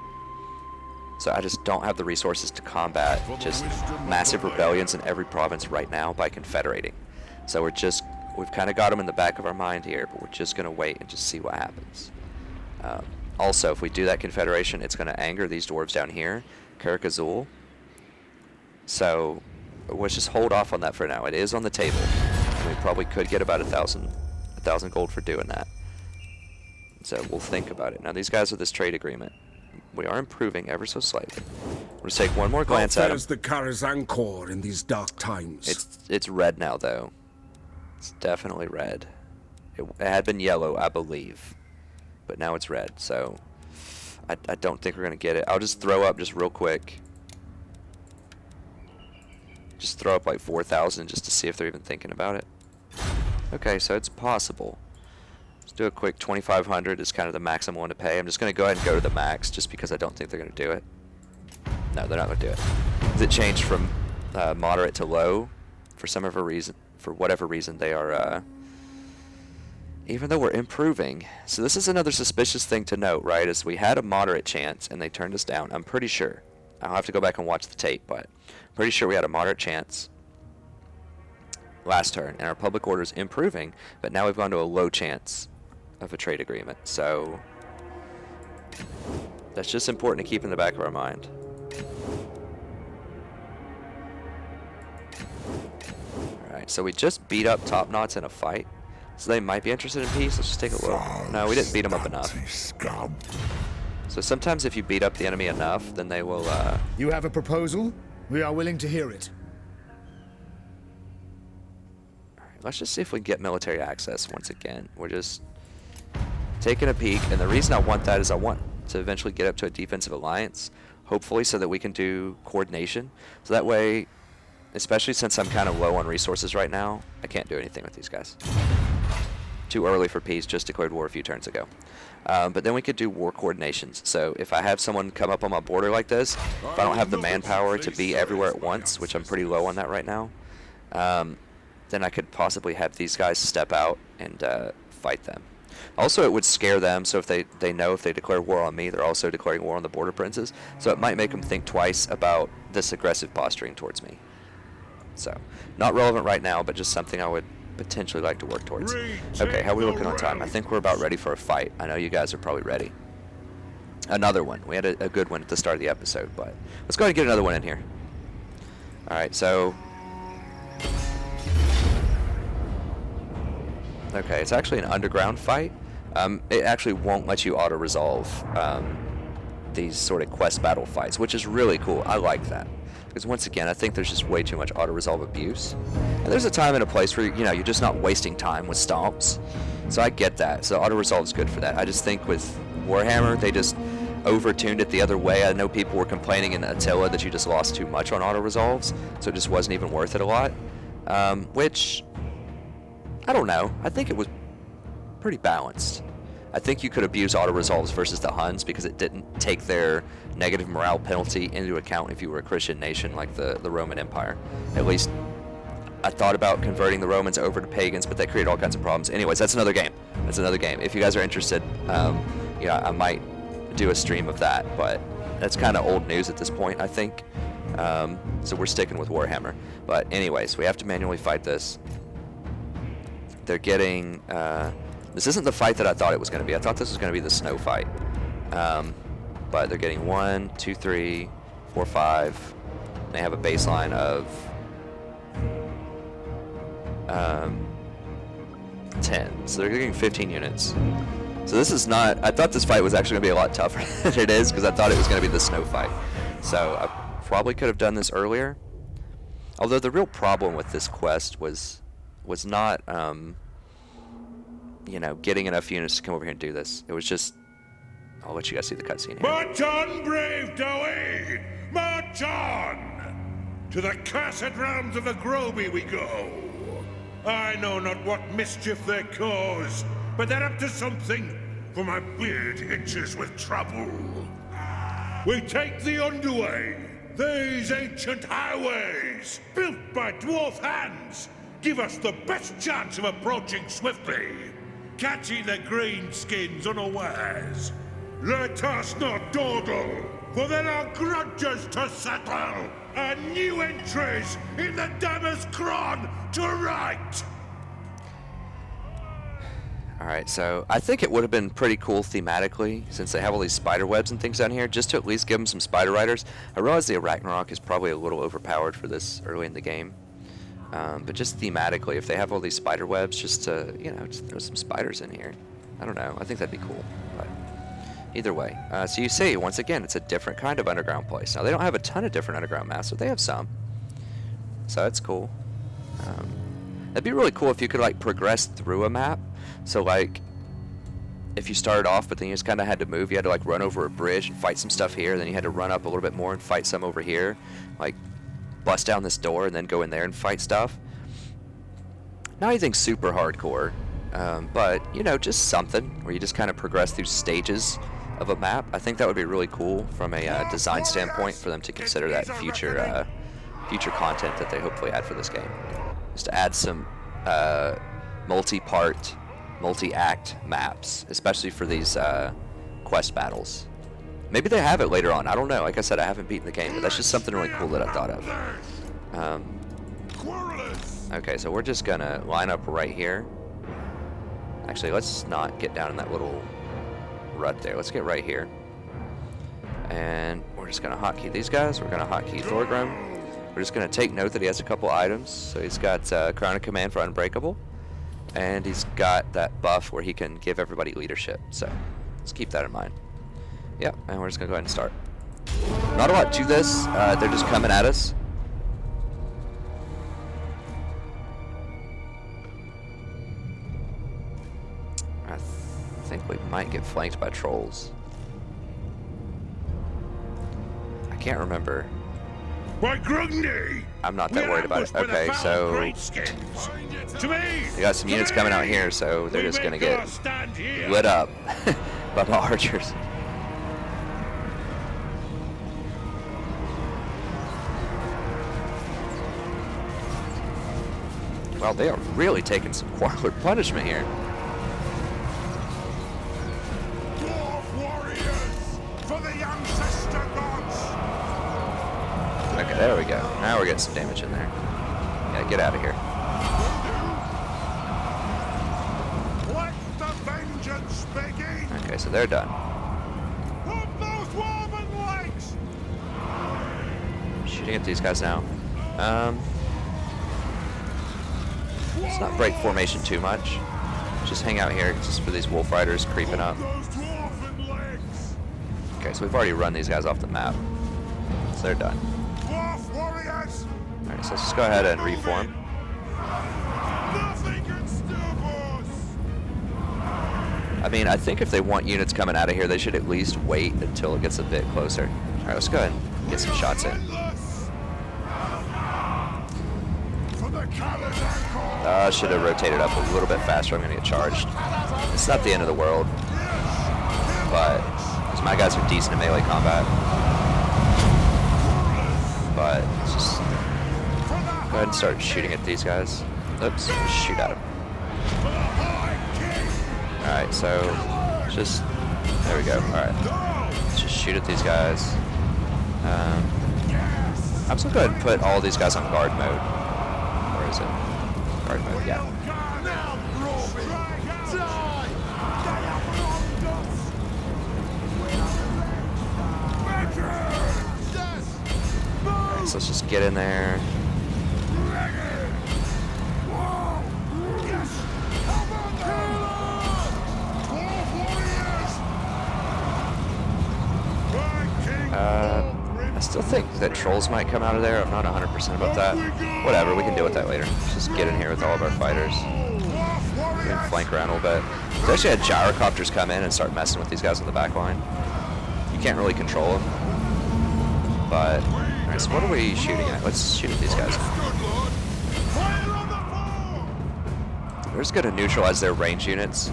So I just don't have the resources to combat just massive rebellions in every province right now by confederating. So we've kind of got them in the back of our mind here, but we're just going to wait and just see what happens. Also, if we do that confederation, it's going to anger these dwarves down here, Karakazul. So let's just hold off on that for now. It is on the table. We probably could get about 1,000 gold for doing that. So we'll think about it. Now these guys with this trade agreement, we are improving ever so slightly. We'll just take one more glance at them. the Karazhan Corps in these dark times? It's red now though. It's definitely red. It had been yellow, I believe, but now it's red. So I don't think we're gonna get it. I'll just throw up just real quick. Just throw up like 4,000 just to see if they're even thinking about it. Okay, so it's possible. Let's do a quick 2,500 is kind of the max I'm willing to pay. I'm just going to go ahead and go to the max just because I don't think they're going to do it. No, they're not going to do it. It changed from moderate to low for some of a reason. For whatever reason, they are. Even though we're improving, so this is another suspicious thing to note, right? Is we had a moderate chance and they turned us down. I'm pretty sure. I'll have to go back and watch the tape, but I'm pretty sure we had a moderate chance last turn, and our public order is improving, but now we've gone to a low chance of a trade agreement. So that's just important to keep in the back of our mind. Alright, so we just beat up Top Knots in a fight, so they might be interested in peace. Let's just take a look. No, we didn't beat them up enough. So sometimes if you beat up the enemy enough, then they will You have a proposal? We are willing to hear it. let's just see if we can get military access once again. We're just taking a peek, and the reason I want that is I want to eventually get up to a defensive alliance, hopefully, so that we can do coordination. So that way, especially since I'm kind of low on resources right now, I can't do anything with these guys. Too early for peace, just declared war a few turns ago. But then we could do war coordinations. So if I have someone come up on my border like this, if I don't have the manpower to be everywhere at once, which I'm pretty low on that right now, then I could possibly have these guys step out and fight them. Also, it would scare them, so if they know if they declare war on me, they're also declaring war on the border princes. So it might make them think twice about this aggressive posturing towards me. So, not relevant right now, but just something I would potentially like to work towards. Okay, how are we looking on time? I think we're about ready for a fight. I know you guys are probably ready. Another one. We had a good one at the start of the episode, but let's go ahead and get another one in here. Alright, so... Okay, it's actually an underground fight. It actually won't let you auto-resolve these sort of quest battle fights, which is really cool. I like that. Because once again, I think there's just way too much auto-resolve abuse. And there's a time and a place where, you're just not wasting time with stomps. So I get that. So auto-resolve is good for that. I just think with Warhammer, they just over-tuned it the other way. I know people were complaining in Attila that you just lost too much on auto-resolves, so it just wasn't even worth it a lot. Which, I don't know. I think it was pretty balanced. I think you could abuse auto-resolves versus the Huns because it didn't take their negative morale penalty into account if you were a Christian nation like the Roman Empire. At least I thought about converting the Romans over to pagans, but that created all kinds of problems. Anyways, that's another game. That's another game. If you guys are interested, I might do a stream of that, but that's kind of old news at this point, I think. So we're sticking with Warhammer. But anyways, we have to manually fight this. They're getting... this isn't the fight that I thought it was going to be. I thought this was going to be the snow fight. But they're getting 1, 2, 3, 4, 5. They have a baseline of 10. So they're getting 15 units. So this is not... I thought this fight was actually going to be a lot tougher than it is because I thought it was going to be the snow fight. So I probably could have done this earlier. Although the real problem with this quest was not... getting enough units to come over here and do this. It was just... I'll let you guys see the cutscene here. March on, brave Dowie! March on! To the cursed realms of the Groby we go! I know not what mischief they cause, but they're up to something, for my beard itches with trouble. We take the underway. These ancient highways, built by dwarf hands, give us the best chance of approaching swiftly, catching the greenskins unawares. Let us not dawdle, for there are grudges to settle, and new entries in the Dammer's Cron to right. Alright, so I think it would have been pretty cool thematically, since they have all these spider webs and things down here, just to at least give them some spider riders. I realize the Ragnarok is probably a little overpowered for this early in the game. But just thematically, if they have all these spider webs, just to, just throw some spiders in here. I don't know. I think that'd be cool. But either way. So you see, once again, it's a different kind of underground place. Now, they don't have a ton of different underground maps, but they have some. So that's cool. That'd be really cool if you could, like, progress through a map. So, like, if you started off, but then you just kind of had to move, you had to, like, run over a bridge and fight some stuff here, then you had to run up a little bit more and fight some over here. Like, bust down this door and then go in there and fight stuff. Not anything super hardcore, but, you know, just something where you just kind of progress through stages of a map. I think that would be really cool from a design standpoint for them to consider that future future content that they hopefully add for this game. Just to add some multi-part, multi-act maps, especially for these quest battles. Maybe they have it later on. I don't know. Like I said, I haven't beaten the game, but that's just something really cool that I thought of. Okay, so we're just gonna line up right here. Actually, let's not get down in that little rut there. Let's get right here. And we're just gonna hotkey these guys. We're gonna hotkey Thorgrim. We're just gonna take note that he has a couple items. So he's got Crown of Command for Unbreakable. And he's got that buff where he can give everybody leadership. So let's keep that in mind. Yeah, and we're just gonna go ahead and start. Not a lot to this. They're just coming at us. I think we might get flanked by trolls. I can't remember. By Grundy! I'm not that worried about it. Okay, so we got some units coming out here, so they're just gonna get lit up by my archers. Well, they are really taking some Warlord punishment here. Dwarf warriors for the ancestor gods. Okay, there we go. Now we're getting some damage in there. Yeah, get out of here. Let the vengeance begin. Okay, so they're done. Put those woven legs. Shooting at these guys now. Let's not break formation too much. Just hang out here just for these wolf riders creeping up. Those dwarven legs. Okay, so we've already run these guys off the map. So they're done. Dwarf warriors. Alright, so let's just go ahead and reform. Nothing can stop us. I mean, I think if they want units coming out of here, they should at least wait until it gets a bit closer. Alright, let's go ahead and get some shots in. For the Caladan. I should have rotated up a little bit faster. I'm going to get charged. It's not the end of the world, but because my guys are decent in melee combat. But let's just go ahead and start shooting at these guys. Oops, just shoot at them. Alright, so just, there we go. Alright, let's just shoot at these guys. I'm just going to go ahead and put all these guys on guard mode. Where is it? Guard mode, yeah. Alright, so let's just get in there. I still think that trolls might come out of there. I'm not 100% about that. Whatever, we can deal with that later. Let's just get in here with all of our fighters. We can flank around a little bit. We actually had gyrocopters come in and start messing with these guys on the back line. You can't really control them. But, alright, so what are we shooting at? Let's shoot at these guys. We're just going to neutralize their range units.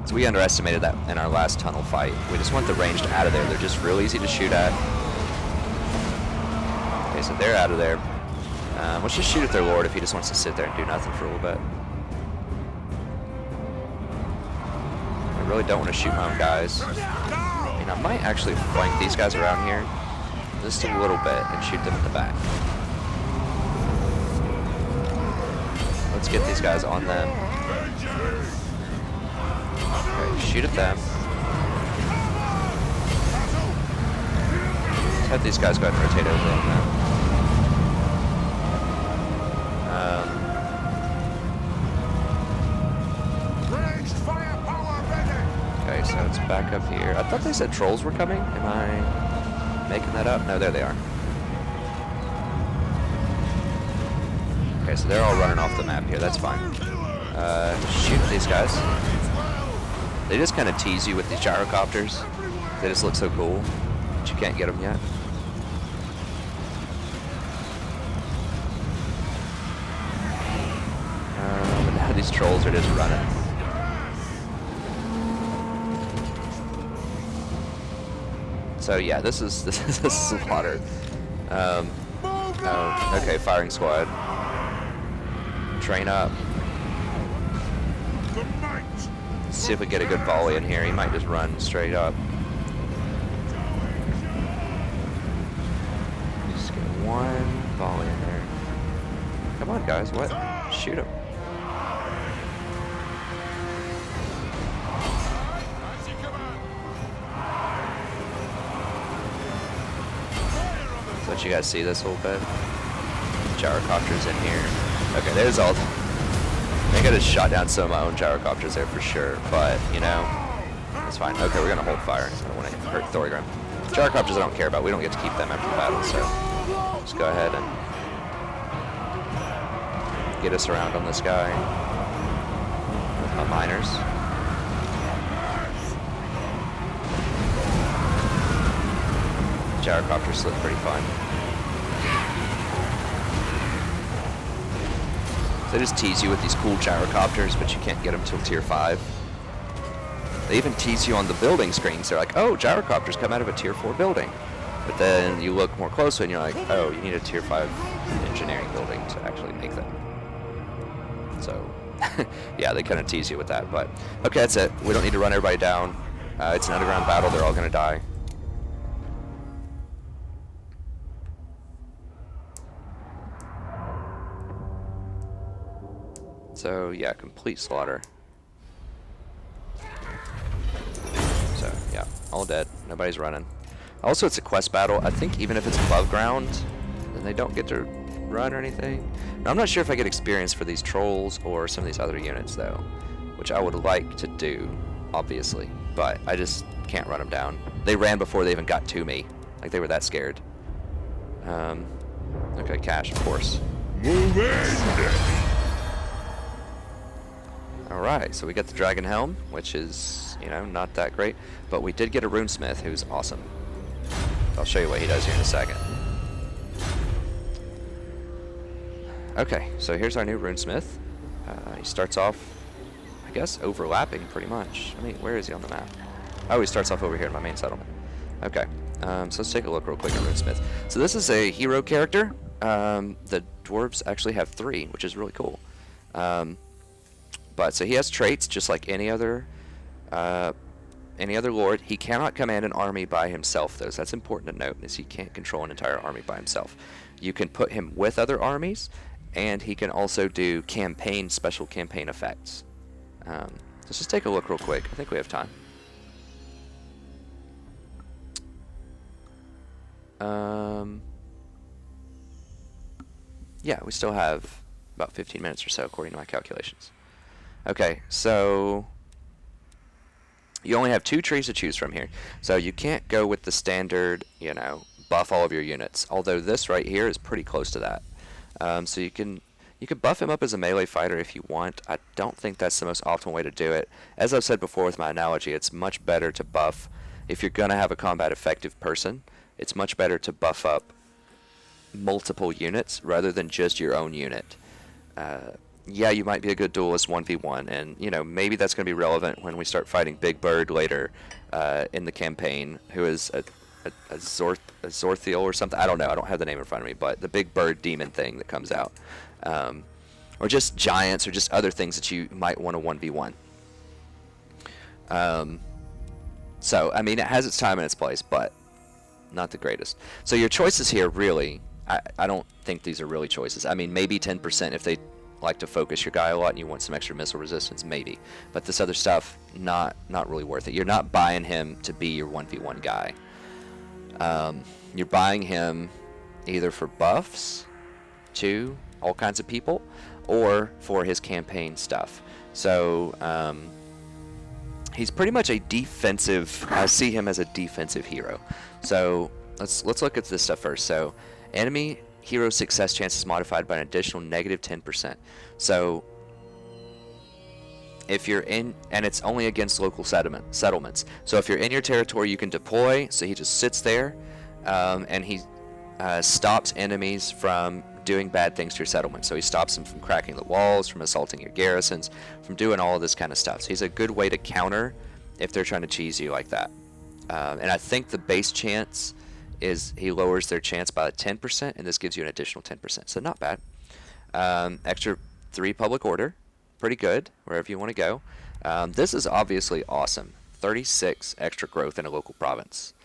So we underestimated that in our last tunnel fight. We just want the ranged out of there. They're just real easy to shoot at. Okay, so they're out of there. Let's just shoot at their lord if he just wants to sit there and do nothing for a little bit. I really don't want to shoot my own guys. I mean, I might actually flank these guys around here just a little bit and shoot them in the back. Let's get these guys on them. Okay, shoot at them. Let's have these guys go ahead and rotate over on them. Ranged firepower ready. let's back up here. I thought they said trolls were coming. Am I making that up? No, there they are. Okay, so they're all running off the map here. That's fine. Shoot these guys. They just kind of tease you with these gyrocopters. They just look so cool, but you can't get them yet. But now these trolls are just running. So yeah, this is a slaughter. Oh, okay, firing squad. Train up. See if we get a good volley in here. He might just run straight up. Just get one volley in there. Come on, guys. What? Shoot him. So let you guys see this a little bit. Gyrocopters in here. Okay, there's all. I think I just shot down some of my own gyrocopters there for sure, but you know, it's fine. Okay, we're gonna hold fire. I don't want to hurt Thorgrim. Gyrocopters I don't care about. We don't get to keep them after the battle, so just go ahead and get us around on this guy with my miners. Gyrocopters look pretty fun. They just tease you with these cool gyrocopters, but you can't get them till tier 5. They even tease you on the building screens. They're like, oh, gyrocopters come out of a tier 4 building. But then you look more closely and you're like, oh, you need a tier 5 engineering building to actually make them. So, yeah, they kind of tease you with that. But, okay, that's it. We don't need to run everybody down. It's an underground battle. They're all going to die. So, yeah, complete slaughter. So, yeah, all dead. Nobody's running. Also, it's a quest battle. I think even if it's above ground, then they don't get to run or anything. Now, I'm not sure if I get experience for these trolls or some of these other units, though, which I would like to do, obviously, but I just can't run them down. They ran before they even got to me. Like, they were that scared. Okay, cash, of course. Move in! Alright, so we got the Dragon Helm, which is, you know, not that great. But we did get a Runesmith, who's awesome. I'll show you what he does here in a second. Okay, so here's our new Runesmith. He starts off, I guess, overlapping pretty much. I mean, where is he on the map? Oh, he starts off over here in my main settlement. Okay, so let's take a look real quick at Runesmith. So this is a hero character. The dwarves actually have 3, which is really cool. But so he has traits just like any other lord. He cannot command an army by himself, though. So that's important to note, is he can't control an entire army by himself. You can put him with other armies, and he can also do special campaign effects. Let's just take a look real quick. I think we have time. Yeah, we still have about 15 minutes or so, according to my calculations. Okay, so you only have 2 trees to choose from here. So you can't go with the standard, you know, buff all of your units. Although this right here is pretty close to that. So you can buff him up as a melee fighter if you want. I don't think that's the most optimal way to do it. As I've said before with my analogy, it's much better to buff, if you're going to have a combat effective person, it's much better to buff up multiple units rather than just your own unit. Yeah, you might be a good duelist 1v1, and you know, maybe that's going to be relevant when we start fighting Big Bird later in the campaign, who is a Zorthiel or something. I don't know. I don't have the name in front of me, but the Big Bird demon thing that comes out, or just giants, or just other things that you might want to 1v1. So I mean, it has its time and its place, but not the greatest. So your choices here, really, I don't think these are really choices. I mean, maybe 10% if they like to focus your guy a lot and you want some extra missile resistance, maybe. But this other stuff, not really worth it. You're not buying him to be your 1v1 guy. You're buying him either for buffs to all kinds of people, or for his campaign stuff. So he's pretty much a defensive. I see him as a defensive hero. So let's look at this stuff first. So enemy hero success chance is modified by an additional negative 10%. So if you're in, and it's only against local settlements. So if you're in your territory, you can deploy. So he just sits there, and he stops enemies from doing bad things to your settlement. So he stops them from cracking the walls, from assaulting your garrisons, from doing all of this kind of stuff. So he's a good way to counter if they're trying to cheese you like that. And I think the base chance is he lowers their chance by 10%, and this gives you an additional 10%. So not bad. Extra 3 public order. Pretty good, wherever you want to go. This is obviously awesome. 36 extra growth in a local province.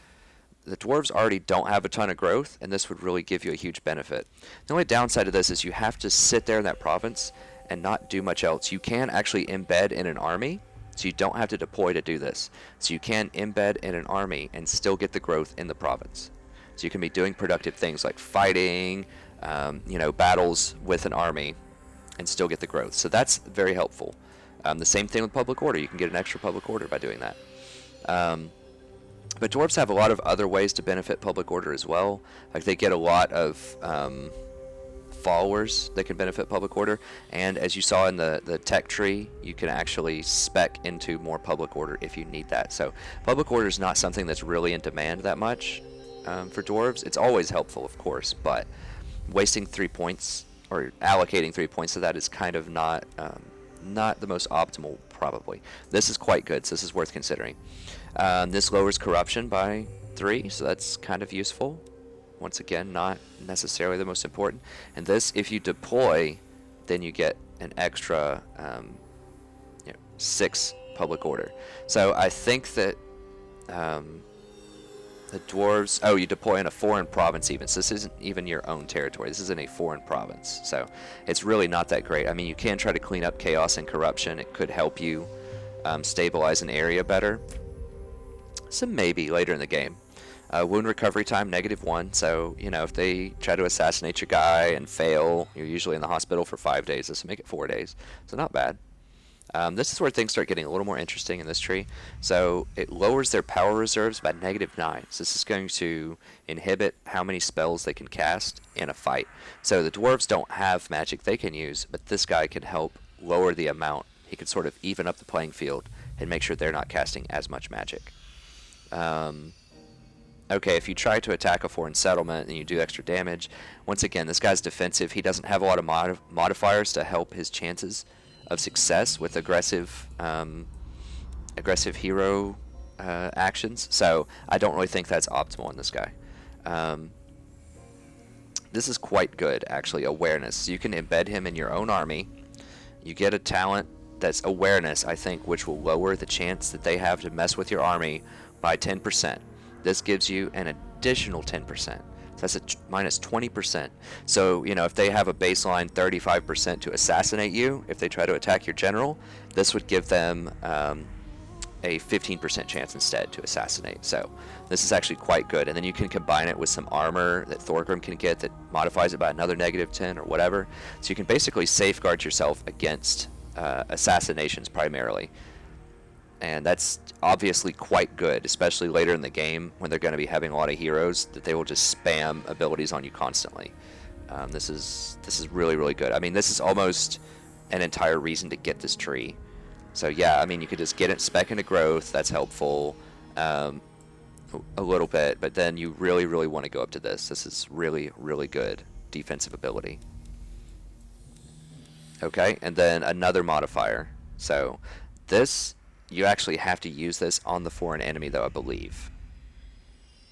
The dwarves already don't have a ton of growth, and this would really give you a huge benefit. The only downside of this is you have to sit there in that province and not do much else. You can actually embed in an army, so you don't have to deploy to do this. So you can embed in an army and still get the growth in the province. So you can be doing productive things like fighting, battles with an army, and still get the growth. So that's very helpful. The same thing with public order. You can get an extra public order by doing that. But dwarves have a lot of other ways to benefit public order as well. Like they get a lot of followers that can benefit public order, and as you saw in the tech tree, you can actually spec into more public order if you need that. So public order is not something that's really in demand that much for dwarves. It's always helpful, of course, but wasting 3 points or allocating 3 points to that is kind of not the most optimal, probably. This is quite good, so this is worth considering. This lowers corruption by 3, so that's kind of useful. Once again, not necessarily the most important. And this, if you deploy, then you get an extra 6 public order. So I think that the dwarves, you deploy in a foreign province even, so this isn't even your own territory, this is in a foreign province, so it's really not that great. I mean, you can try to clean up chaos and corruption. It could help you stabilize an area better, so maybe later in the game. Wound recovery time, -1, so if they try to assassinate your guy and fail, you're usually in the hospital for 5 days. This will make it 4 days, so not bad. This is where things start getting a little more interesting in this tree. So it lowers their power reserves by -9. So this is going to inhibit how many spells they can cast in a fight. So the dwarves don't have magic they can use, but this guy can help lower the amount. He can sort of even up the playing field and make sure they're not casting as much magic. Okay, if you try to attack a foreign settlement and you do extra damage, once again, this guy's defensive. He doesn't have a lot of modifiers to help his chances of success with aggressive hero actions, so I don't really think that's optimal in this guy. This is quite good, actually. Awareness. So you can embed him in your own army. You get a talent that's awareness, I think, which will lower the chance that they have to mess with your army by 10%. This gives you an additional 10%. So that's a minus 20%. So, if they have a baseline 35% to assassinate you, if they try to attack your general, this would give them a 15% chance instead to assassinate. So this is actually quite good. And then you can combine it with some armor that Thorgrim can get that modifies it by another -10 or whatever. So you can basically safeguard yourself against assassinations primarily. And that's obviously quite good, especially later in the game when they're going to be having a lot of heroes that they will just spam abilities on you constantly. This is really, really good. I mean, this is almost an entire reason to get this tree. So yeah, I mean, you could just get it spec into growth. That's helpful a little bit, but then you really, really want to go up to this. This is really, really good defensive ability. Okay, and then another modifier. So this, you actually have to use this on the foreign enemy, though, I believe.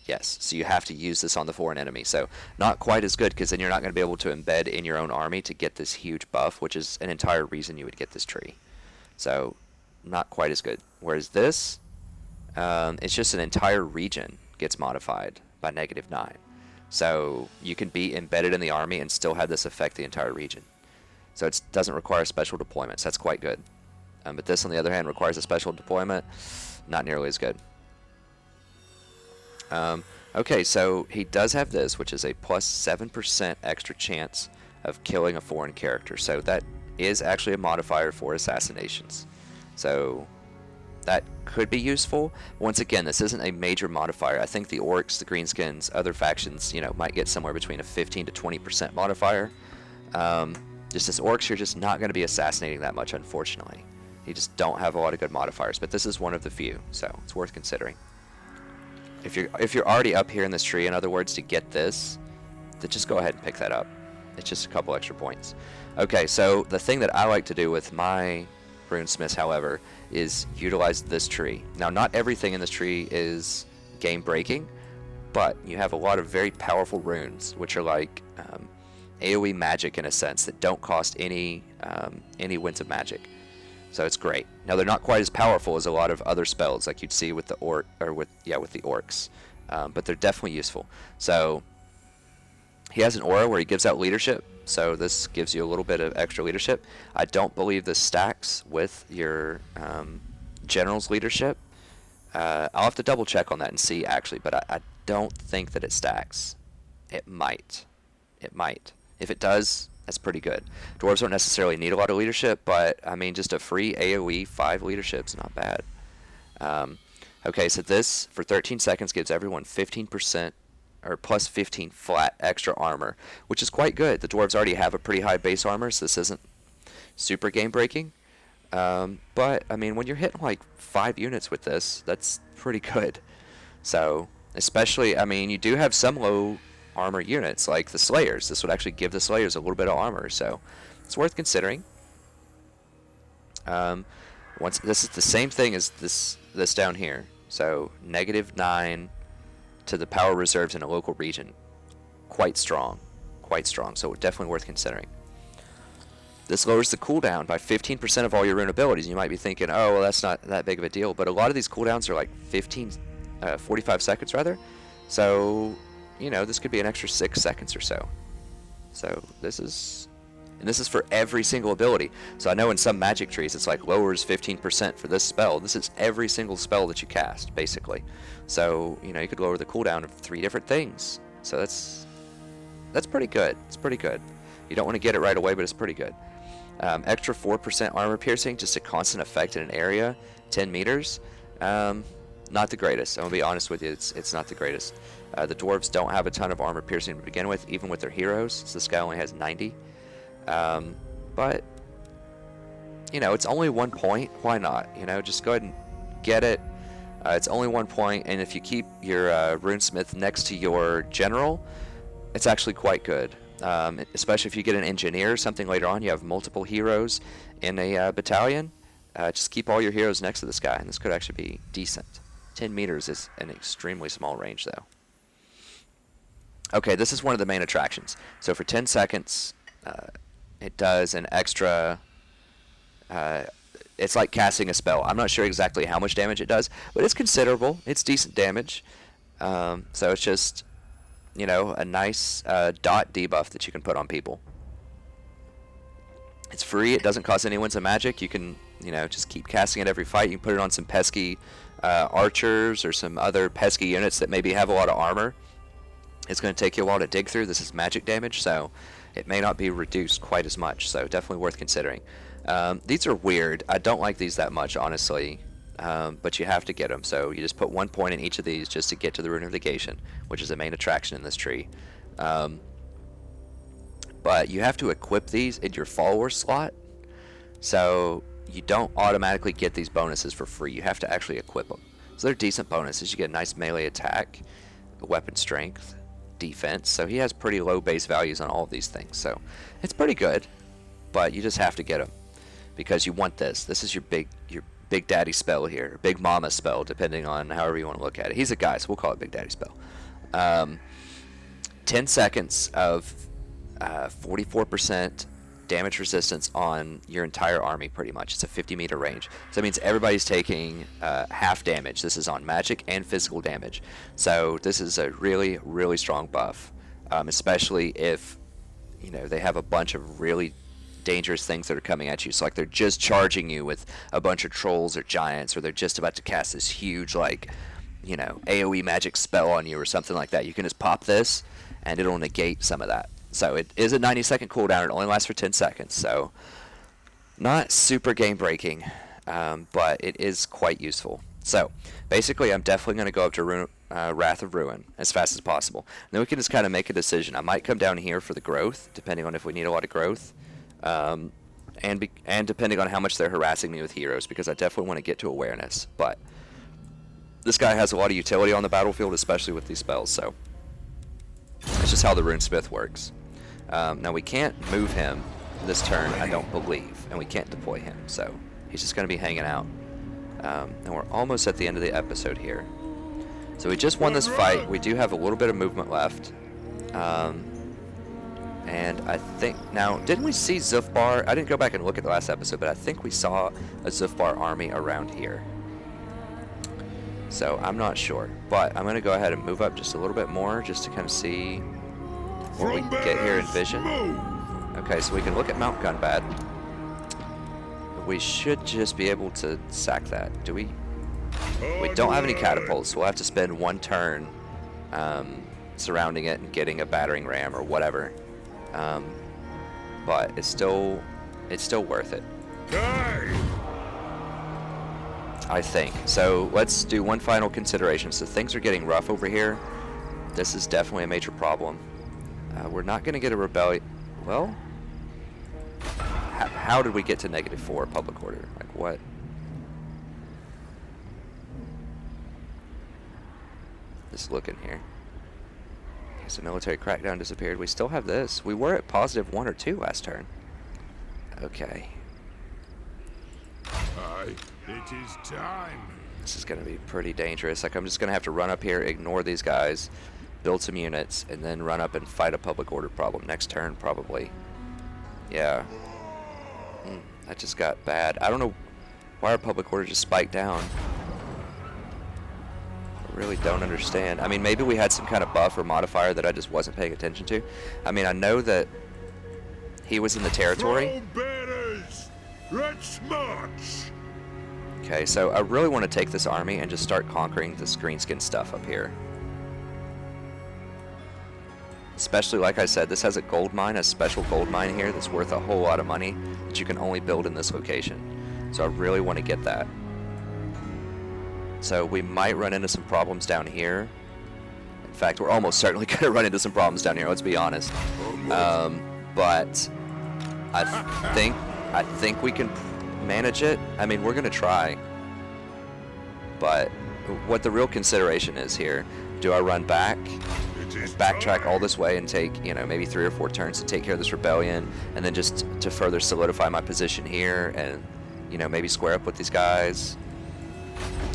Yes, so you have to use this on the foreign enemy. So not quite as good, because then you're not going to be able to embed in your own army to get this huge buff, which is an entire reason you would get this tree. So not quite as good. Whereas this, it's just an entire region gets modified by -9. So you can be embedded in the army and still have this affect the entire region. So it doesn't require special deployments. That's quite good. But this, on the other hand, requires a special deployment. Not nearly as good. Okay, so he does have this, which is a plus 7% extra chance of killing a foreign character. So that is actually a modifier for assassinations. So that could be useful. Once again, this isn't a major modifier. I think the orcs, the greenskins, other factions, you know, might get somewhere between a 15 to 20% modifier. Just as orcs, you're just not going to be assassinating that much, unfortunately. You just don't have a lot of good modifiers, but this is one of the few, so it's worth considering. If you're already up here in this tree, in other words, to get this, then just go ahead and pick that up. It's just a couple extra points. Okay, so the thing that I like to do with my Runesmiths, however, is utilize this tree. Now, not everything in this tree is game breaking, but you have a lot of very powerful runes, which are like AoE magic in a sense, that don't cost any winds of magic. So it's great. Now, they're not quite as powerful as a lot of other spells like you'd see with the with the orcs, but they're definitely useful. So he has an aura where he gives out leadership, so this gives you a little bit of extra leadership. I don't believe this stacks with your general's leadership. I'll have to double check on that and see actually, but I don't think that it stacks. It might. It might. If it does, that's pretty good. Dwarves don't necessarily need a lot of leadership, but I mean, just a free AoE 5 leadership's not bad. Okay, so this for 13 seconds gives everyone 15% or plus 15 flat extra armor, which is quite good. The dwarves already have a pretty high base armor, so this isn't super game breaking. But I mean, when you're hitting like 5 units with this, that's pretty good. So especially, I mean, you do have some low armor units like the Slayers. This would actually give the Slayers a little bit of armor, so it's worth considering. Once this is the same thing as this down here, so -9 to the power reserves in a local region. Quite strong, so definitely worth considering. This lowers the cooldown by 15% of all your rune abilities. You might be thinking, oh, well, that's not that big of a deal, but a lot of these cooldowns are like 45 seconds rather, so you know, this could be an extra 6 seconds or so. So this is for every single ability. So I know in some magic trees it's like lowers 15% for this spell. This is every single spell that you cast, basically. So, you know, you could lower the cooldown of 3 different things. So that's pretty good. It's pretty good. You don't want to get it right away, but it's pretty good. Extra 4% armor piercing, just a constant effect in an area, 10 meters. Not the greatest. I'm going to be honest with you, it's not the greatest. The dwarves don't have a ton of armor piercing to begin with, even with their heroes. So this guy only has 90. But, you know, it's only 1 point. Why not? You know, just go ahead and get it. It's only 1 point, and if you keep your Runesmith next to your general, it's actually quite good. Especially if you get an engineer or something later on, you have multiple heroes in a battalion. Just keep all your heroes next to this guy, and this could actually be decent. 10 meters is an extremely small range, though. Okay, this is one of the main attractions. So for 10 seconds, it does an extra... it's like casting a spell. I'm not sure exactly how much damage it does, but it's considerable. It's decent damage. So it's just, you know, a nice dot debuff that you can put on people. It's free. It doesn't cost any winds of magic. You can, you know, just keep casting it every fight. You can put it on some pesky archers or some other pesky units that maybe have a lot of armor. It's going to take you a while to dig through. This is magic damage, so it may not be reduced quite as much, so definitely worth considering. These are weird. I don't like these that much, honestly, but you have to get them. So you just put 1 point in each of these just to get to the Rune of Negation, which is the main attraction in this tree. But you have to equip these in your follower slot, so you don't automatically get these bonuses for free. You have to actually equip them. So they're decent bonuses. You get a nice melee attack, weapon strength, defense. So he has pretty low base values on all of these things. So it's pretty good, but you just have to get them because you want this. This is your big daddy spell here, big mama spell, depending on however you want to look at it. He's a guy, so we'll call it big daddy spell. 10 seconds of 44% damage resistance on your entire army, pretty much. It's a 50-meter range. So that means everybody's taking half damage. This is on magic and physical damage. So this is a really, really strong buff, especially if, you know, they have a bunch of really dangerous things that are coming at you. So like they're just charging you with a bunch of trolls or giants, or they're just about to cast this huge, like, you know, AoE magic spell on you or something like that. You can just pop this and it'll negate some of that. So it is a 90-second cooldown. It only lasts for 10 seconds, so not super game breaking. but it is quite useful. So basically, I'm definitely going to go up to Wrath of Ruin as fast as possible. And then we can just kind of make a decision. I might come down here for the growth, depending on if we need a lot of growth, and depending on how much they're harassing me with heroes, because I definitely want to get to awareness. But this guy has a lot of utility on the battlefield, especially with these spells, so that's just how the Runesmith works. Now we can't move him this turn, I don't believe, and we can't deploy him, so he's just going to be hanging out. And we're almost at the end of the episode here. So we just won this fight. We do have a little bit of movement left. And I think, now, didn't we see Zufbar? I didn't go back and look at the last episode, but I think we saw a Zufbar army around here. So I'm not sure. But I'm going to go ahead and move up just a little bit more just to kind of see what we can get here in vision. Okay, so we can look at Mount Gunbad. We should just be able to sack that. Do we? We don't have any catapults, so we'll have to spend one turn surrounding it and getting a battering ram or whatever. But it's still worth it, I think. So let's do one final consideration. So things are getting rough over here. This is definitely a major problem. We're not going to get a rebellion. Well, how did we get to -4 public order? Like what? Just looking here. Okay, so military crackdown disappeared. We still have this. We were at +1 or 2 last turn. Okay. Aye, it is time. This is going to be pretty dangerous. Like, I'm just going to have to run up here, ignore these guys, build some units, and then run up and fight a public order problem next turn, probably. Yeah. That just got bad. I don't know why our public order just spiked down. I really don't understand. I mean, maybe we had some kind of buff or modifier that I just wasn't paying attention to. I mean, I know that he was in the territory. Let's march. Okay, so I really want to take this army and just start conquering this greenskin stuff up here. Especially, like I said, this has a gold mine, a special gold mine here that's worth a whole lot of money that you can only build in this location. So I really want to get that. So we might run into some problems down here. In fact, we're almost certainly going to run into some problems down here, let's be honest. But I think we can manage it. I mean, we're going to try. But what the real consideration is here, do I run back, backtrack all this way and take, you know, maybe 3 or 4 turns to take care of this rebellion, and then just to further solidify my position here and, you know, maybe square up with these guys?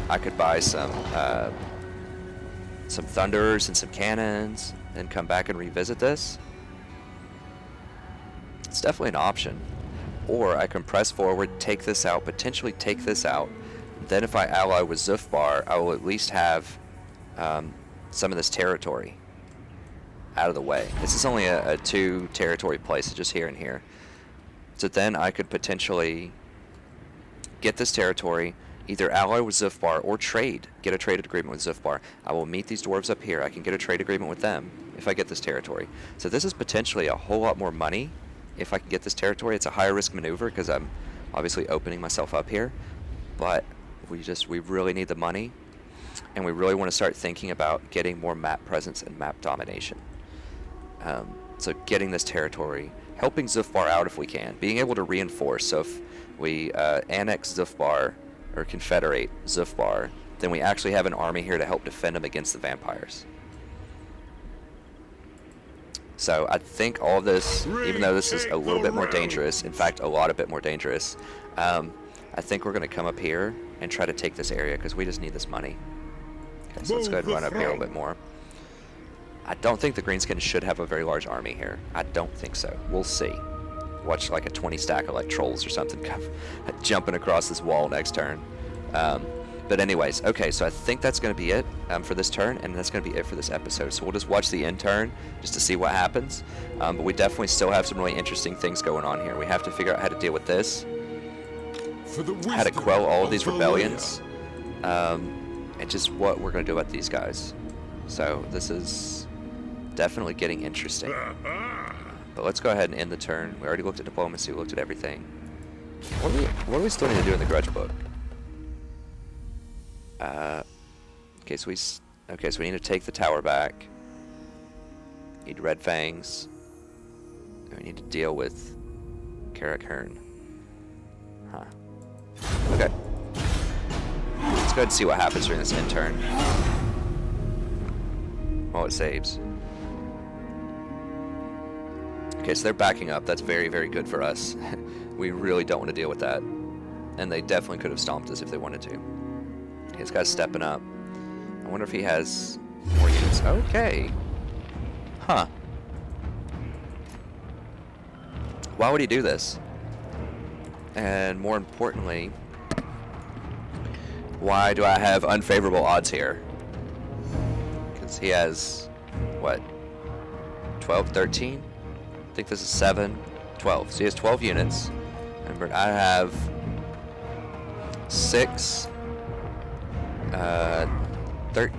I could buy some thunderers and some cannons and come back and revisit this. It's definitely an option. Or I can press forward, take this out, potentially take this out. Then if I ally with Zufbar, I will at least have some of this territory out of the way. This is only a 2 territory place, just here and here. So then I could potentially get this territory, either ally with Zufbar or get a trade agreement with Zufbar. I will meet these dwarves up here. I can get a trade agreement with them if I get this territory. So this is potentially a whole lot more money if I can get this territory. It's a higher risk maneuver because I'm obviously opening myself up here, but we really need the money, and we really want to start thinking about getting more map presence and map domination. So getting this territory, helping Zufbar out if we can, being able to reinforce. So if we annex Zufbar or confederate Zufbar, then we actually have an army here to help defend them against the vampires. So I think all of this, even though this is a little bit more dangerous, in fact a lot bit more dangerous, I think we're going to come up here and try to take this area because we just need this money. Okay, so let's go ahead and run up here a little bit more. I don't think the Greenskins should have a very large army here. I don't think so. We'll see. Watch like a 20 stack of like trolls or something come jumping across this wall next turn. But anyways, okay, so I think that's going to be it for this turn, and that's going to be it for this episode. So we'll just watch the end turn just to see what happens. But we definitely still have some really interesting things going on here. We have to figure out how to deal with this, how to quell all of these rebellions, and just what we're going to do about these guys. So this is definitely getting interesting. But let's go ahead and end the turn. We already looked at diplomacy, we looked at everything. What do we still need to do in the grudge book? Okay, so we need to take the tower back. Need red fangs. And we need to deal with Carrick Hearn. Huh. Okay. Let's go ahead and see what happens during this end turn. Oh, it saves. Okay, so they're backing up. That's very, very good for us. We really don't want to deal with that. And they definitely could have stomped us if they wanted to. Okay, this guy's stepping up. I wonder if he has more units. Okay. Huh. Why would he do this? And more importantly, why do I have unfavorable odds here? Because he has, what, 12, 13? I think this is 7, 12. So he has 12 units. And I have 6, 13.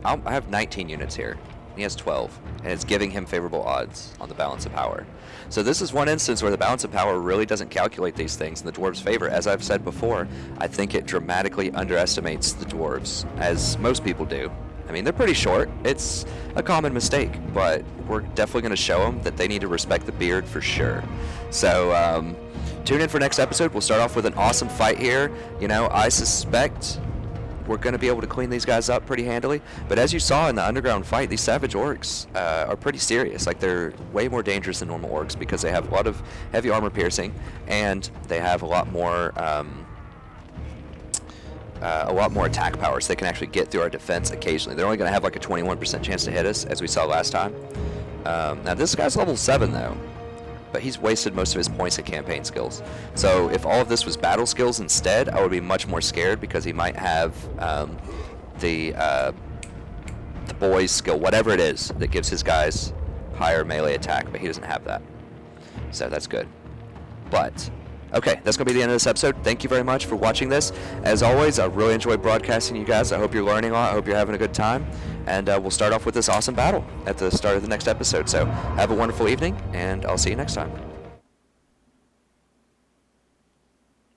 I have 19 units here. He has 12, and it's giving him favorable odds on the balance of power. So this is one instance where the balance of power really doesn't calculate these things in the dwarves' favor. As I've said before, I think it dramatically underestimates the dwarves, as most people do. I mean, they're pretty short. It's a common mistake, but we're definitely going to show them that they need to respect the beard for sure. So tune in for next episode. We'll start off with an awesome fight here. You know, I suspect we're going to be able to clean these guys up pretty handily. But as you saw in the underground fight, these savage orcs are pretty serious. Like, they're way more dangerous than normal orcs because they have a lot of heavy armor piercing, and they have a lot more attack power, so they can actually get through our defense occasionally. They're only going to have like a 21% chance to hit us, as we saw last time. Now this guy's level 7 though, but he's wasted most of his points in campaign skills. So if all of this was battle skills instead, I would be much more scared, because he might have the boy's skill, whatever it is, that gives his guys higher melee attack, but he doesn't have that. So that's good. But okay, that's going to be the end of this episode. Thank you very much for watching this. As always, I really enjoyed broadcasting you guys. I hope you're learning a lot. I hope you're having a good time. And we'll start off with this awesome battle at the start of the next episode. So have a wonderful evening, and I'll see you next time.